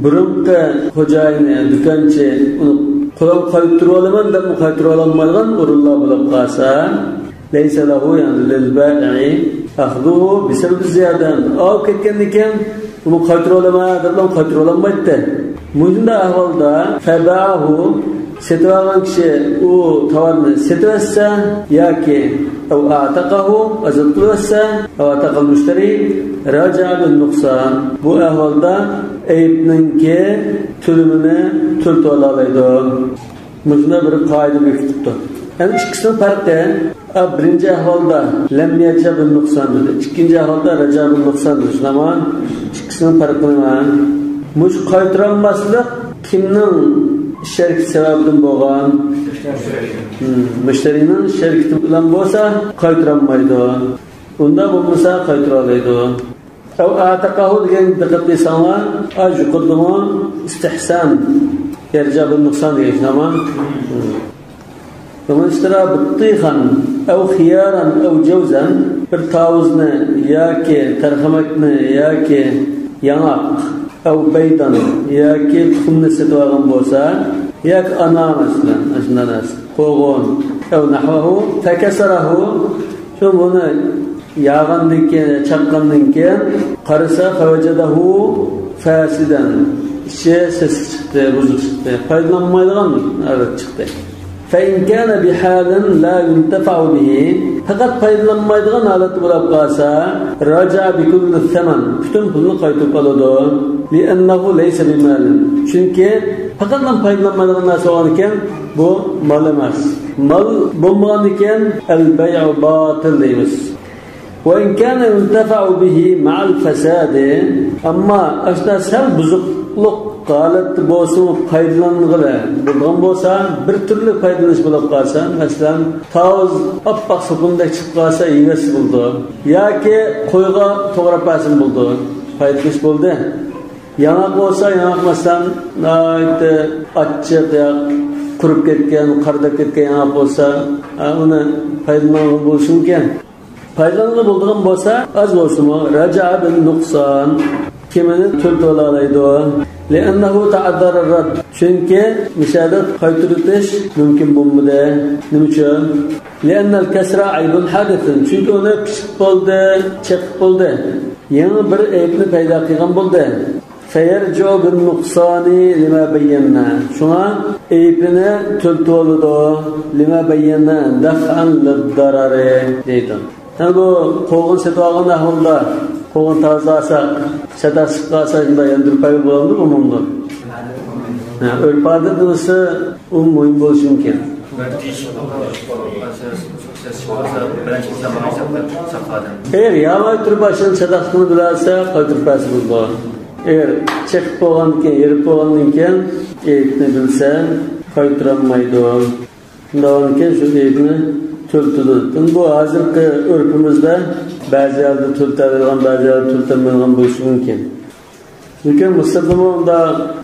burunqi xo'jayini do'konchi uni qo'lga qaytirib olaman deb qaytirib olmaydigan o'rinlar bo'lib qolsa laysa lahu yani lil bai'i akhdhuhu bi sabab ziyadati av ketgandan keyin uni qaytirib olaman deb qaytirib olmaydi. Bunda ahvolda faba'ahu setib olgan kishi u tovarni setib etsa yoki ataqahu azod qilsa ataqal mushtari raja'a bin nuqson. Bu ahvolda aybninki to'limini to'lta oladi. Bunda bir qoida bekitibdi. Yani ikkisinin farqi birinci ahvolda lam yarja bin nuqson dedi. Ikkinchi ahvolda raja'a bin nuqson dedi. Ama ikkisinin farqi nima? Mush qaytaranmaslik kimning şerik sebebinden boğan müşterinin şerikti bilen bolsa qaytaranmaydı. Unda bulmasa qaytaralaydı. Ev ataqahu degan diqqat qilsanlar, yuqordimi istihsan yarja bin nuqson degan zaman. Faman ishtara bittihan ev khiyaran ev jawzan bir tavuzni yoki tarhamakni yoki yanaq ev beydan yoki tuxumni sotib olgan bo'lsa yoki ana masalan ashnanas qo'g'on ev nahvahu fakasarahu shu buni yag'andan keyin chaqqandan keyin qarasa favajadahu fasidan ses chiqdi buzuq chiqdi foydalanmaydigan albat chiqdi. فإن كان بحال لا ينتفع به فقط foydalanmaydigan holat bo'lib qolsa raja bikul thaman butun pulni qaytib oladi. Li'annahu laysa bimal. Chunki faqat foydalanmaydigan narsa bo'lgan ekan bu mal emas. Mal bo'lmagan ekan al-bay'u batil deymiz. Wa in kana yuntafa'u bihi ma'al fasad amma ashna sal buzuqliq Qalat bo'lsin foydalanğıla. Bo'lgan bo'lsa, bir turli foydalanish bo'lib qolsa, masalan, toz oppoq sopunda chiqib qolsa, yegas bo'ldi. Yoki qo'yga to'g'ri pasim bo'ldi. Foydalanish bo'ldi. Yanaq bo'lsa, yanaq masalan, achchiq yoki qurib ketgan, qardab ketgan yanaq bo'lsa, uni foydalangan bo'lishi mumkin. Foydalangan bo'lgan bo'lsa, az bo'lsa-mu raja'a bin nuqson kimini to'ltolaydi. Li'annahu ta'addara ar-rad. Chunki mishadat qaytiritish mumkin bo'lmadi. Nima uchun? Li'anna al-kasra aybun hadithun. Chunki uni pishib bo'ldi, chiqib bo'ldi. Yangi bir aybni paydo qilgan bo'ldi. Fayarju bin nuqsani lima bayyana. Shuna aybini to'ltoladi lima bayyana daf'an lid-darari deydi. Bu qo'g'in setag'an ahvolda qo'g'in tozasa satasi qasa shunda yandirib qo'yib bo'ladi umumda. O'rpada dunisi muhim bo'lishi mumkin. Eğer yavaş turib başını sadaqasini bilasa qaytirib pasi bo'ladi. Eğer chiqib bo'lgandan yerib bo'lgandan keyin eyibni bilsa qaytirolmaydi. Undan keyin shu eyibni tültülü. Bu hazırki örpümüzde bazı yerde tültülülen, bazı yerde tültülmeyen buluşu mümkün. Çünkü Mısır'da da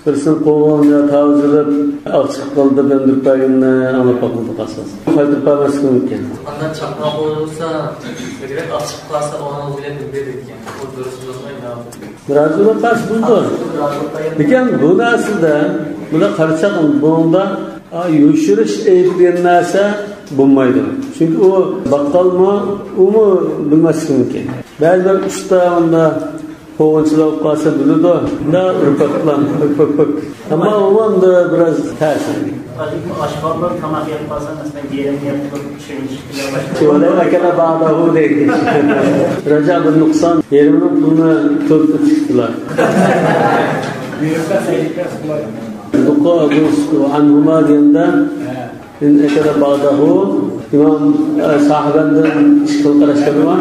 birisinin kovulunca tavzılıp açık kıldı döndürüp bayımını anlıp bakıldı kasas. Kaydıp bayması mümkün. Ondan çakmak olursa, direkt açık kalsa ona bile bildirirken. O durusuz olmayın abi. Biraz da baş buldu. Lakin bu aslında, buna karışakın, bunda yuşuruş eğittiğin neyse bulmaydı. Çünkü o bakkal mı, o mu bilmesi mümkün. Bazılar usta onda kovunçılık kalsa bilirdi. Da ırpaklan, ırpakpak. Ama o anda biraz ters. Aşkablar tamak yapmasa mesela diyelim yaptık şey. Şöyle akala bağdahu dedi. Raca bin Nuksan yeriminin bunu tuttu çıktılar. Duqa anhuma diyende in ekada bağdahu İmam sahibinden çıkıl karıştırma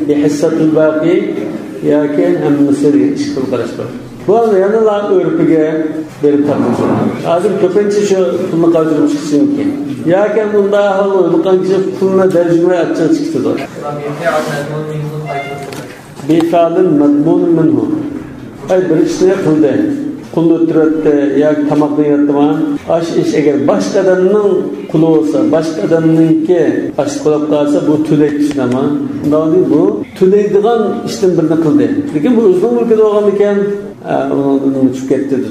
bihissatul baqi yakin hem Mısır'ı çıkıl karıştırma. Bu arada yanılan örpüge verip takmışlar. Azim köpençi şu pulunu kaldırıp çıksın ki. Yakin bunda halı bukan kişi puluna tercüme açığa çıktı. Bifalın madmunun minhu. Ay bir işine kıldı. Kulunu öttürüttü, ya tamaklı yatıma. Aş iş eğer başkadanının kulu olsa, başkadanınki aş kulak kalsa bu tülek işin ama. Ondan değil bu. Tüleydiğen işten birini kıldı. Lakin bu uzun ülkede olan iken onu tükettirdi.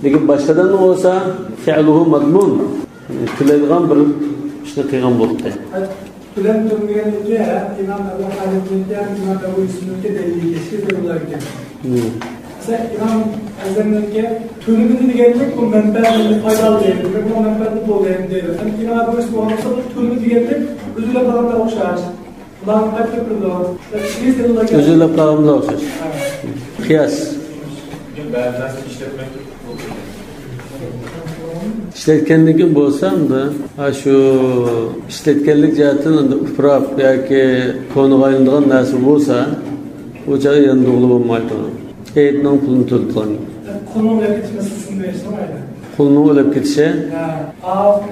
Lakin başkadan olsa fi'luhu madmun. Tüleydiğen bir işini kıygan buldu. Tülem durmayanınca İmam Ebu Hanife'nin İmam Ebu Yusuf'un delili geçti olarak. Mesela İmam Azam'ınki tülümünü diyenmek bu menfaatini faydalı değil. Bu menfaatini dolayım değil. Yani İmam Ebu Yusuf olmasa tülümü diyenmek üzüle kalanlar okşar. Bundan kaç yapıldı? Üzüle kalanlar okşar. Kıyas. İşletkenlikin bolsam da şu işletkenlik cihetinin ufraf yoki konuga aylanadigan narsa bo'lsa, o joy endi to'g'ri bo'lmaydi. Eyibning pulini to'ldirgan. Qulning o'lib ketmasligini deyishmaydi. Qulning o'lib ketishi?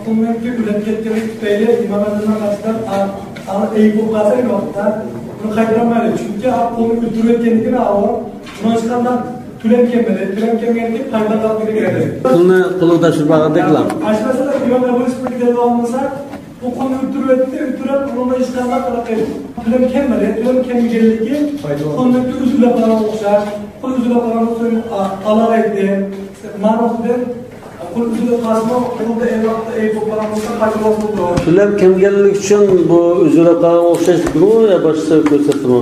Qulning o'lib ketgani tufayli imom Azamdan aslan eyib bo'lib qolsa vaqtda uni qaytarolmaydi. Chunki qulni o'ldirayotganligini avval boshqadan tülem kemeli payda kalkmaya gerekir. Kulunu kulu taşırmağındakiler. Aşağısında İmam Ebu Yusuf'un gidelim olmasa bu konu ütürüp onunla işgallar kalkıyor. Tülem kemeli ki konu üzüle falan oluşar. Kul üzüle falan oluşar. Allah etti. Maruf'da kul üzüle kasma kulda ev falan olsa kaçırmaz buldu. Tülem kemgellik için bu üzüle falan oluşar mı ya başta gösterdi mi?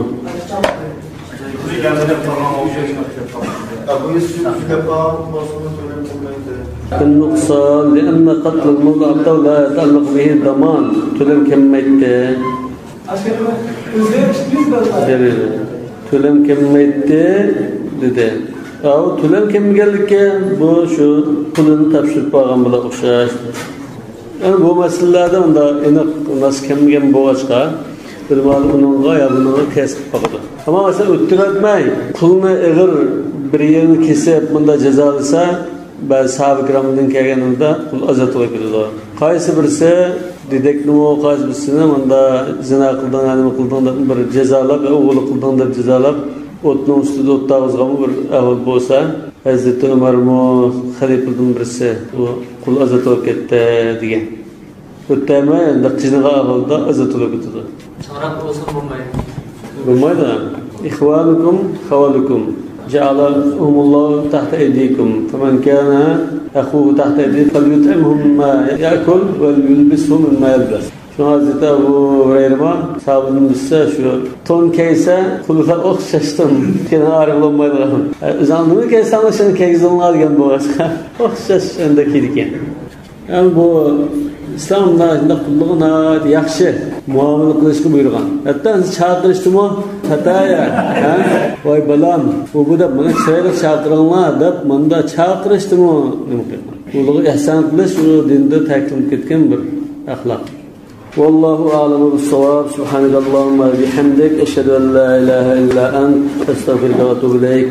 النقصان لأن قتل المضاعف لا يتعلق به الضمان تلم كميته تلم كميته dedi. Ama tülem kemgellikке bu şu pulunu tapşırıp bağlan bula okşar. Yani bu meselelerde onda nasıl kemgen boğaçka bir mal bununla ya bununla kesip bakıdı. Ama mesela öttüretmeyi, pulunu eğer bir yerini kesib bunda jazolasa, ba'zi sahabe kiramdan kelganida qul azat bo'ladi. Qaysi birisi dedekni qaysi birisini bunda zina qilding, nima qilding deb bir jazolab, o'g'li qilding deb jazolab, o'tning ustida o't tag'izgan bir ahvol bo'lsa, Hazrat Umar mo xalifadan birisi u qul azat bo'lib ketdi degan. O'tama endi qizning ahvolida azat bo'lib ketdi. Çağırak olsun bulmayın. Bo'lmaydi. İhvanukum xavalukum ja'alahumullohu tahta aydikum. Faman kana akhuhu tahta aydihi falyut'imhu mimma ya'kul va yulbishu mimma yalbas. Şu Hazreti Abu Hurayra sahabının bilse şu ton kaysa kulfa o'xshashdim. Keyin ayrılmaydi. Uzanını kaysa şunu kayzınlar gen bo'lsa, o'xshash unda kelgan. Yani bu İslam'da kulluğuna yaxshi muomala qilishni buyurgan. Hatta chaqirishdi-mu, hataya, voy balam, bu da mana chiroyli chaqiringlar deb menda chaqirishdi-mu, nima qilgan. Ulug' ihson qilish u dinda ta'kid ketgan bir axloq. Vallahu a'lamu bis-savab. Subhanakallahumma wa bihamdik, ashhadu an la ilaha illa ant, astaghfiruka va atubu ilayk.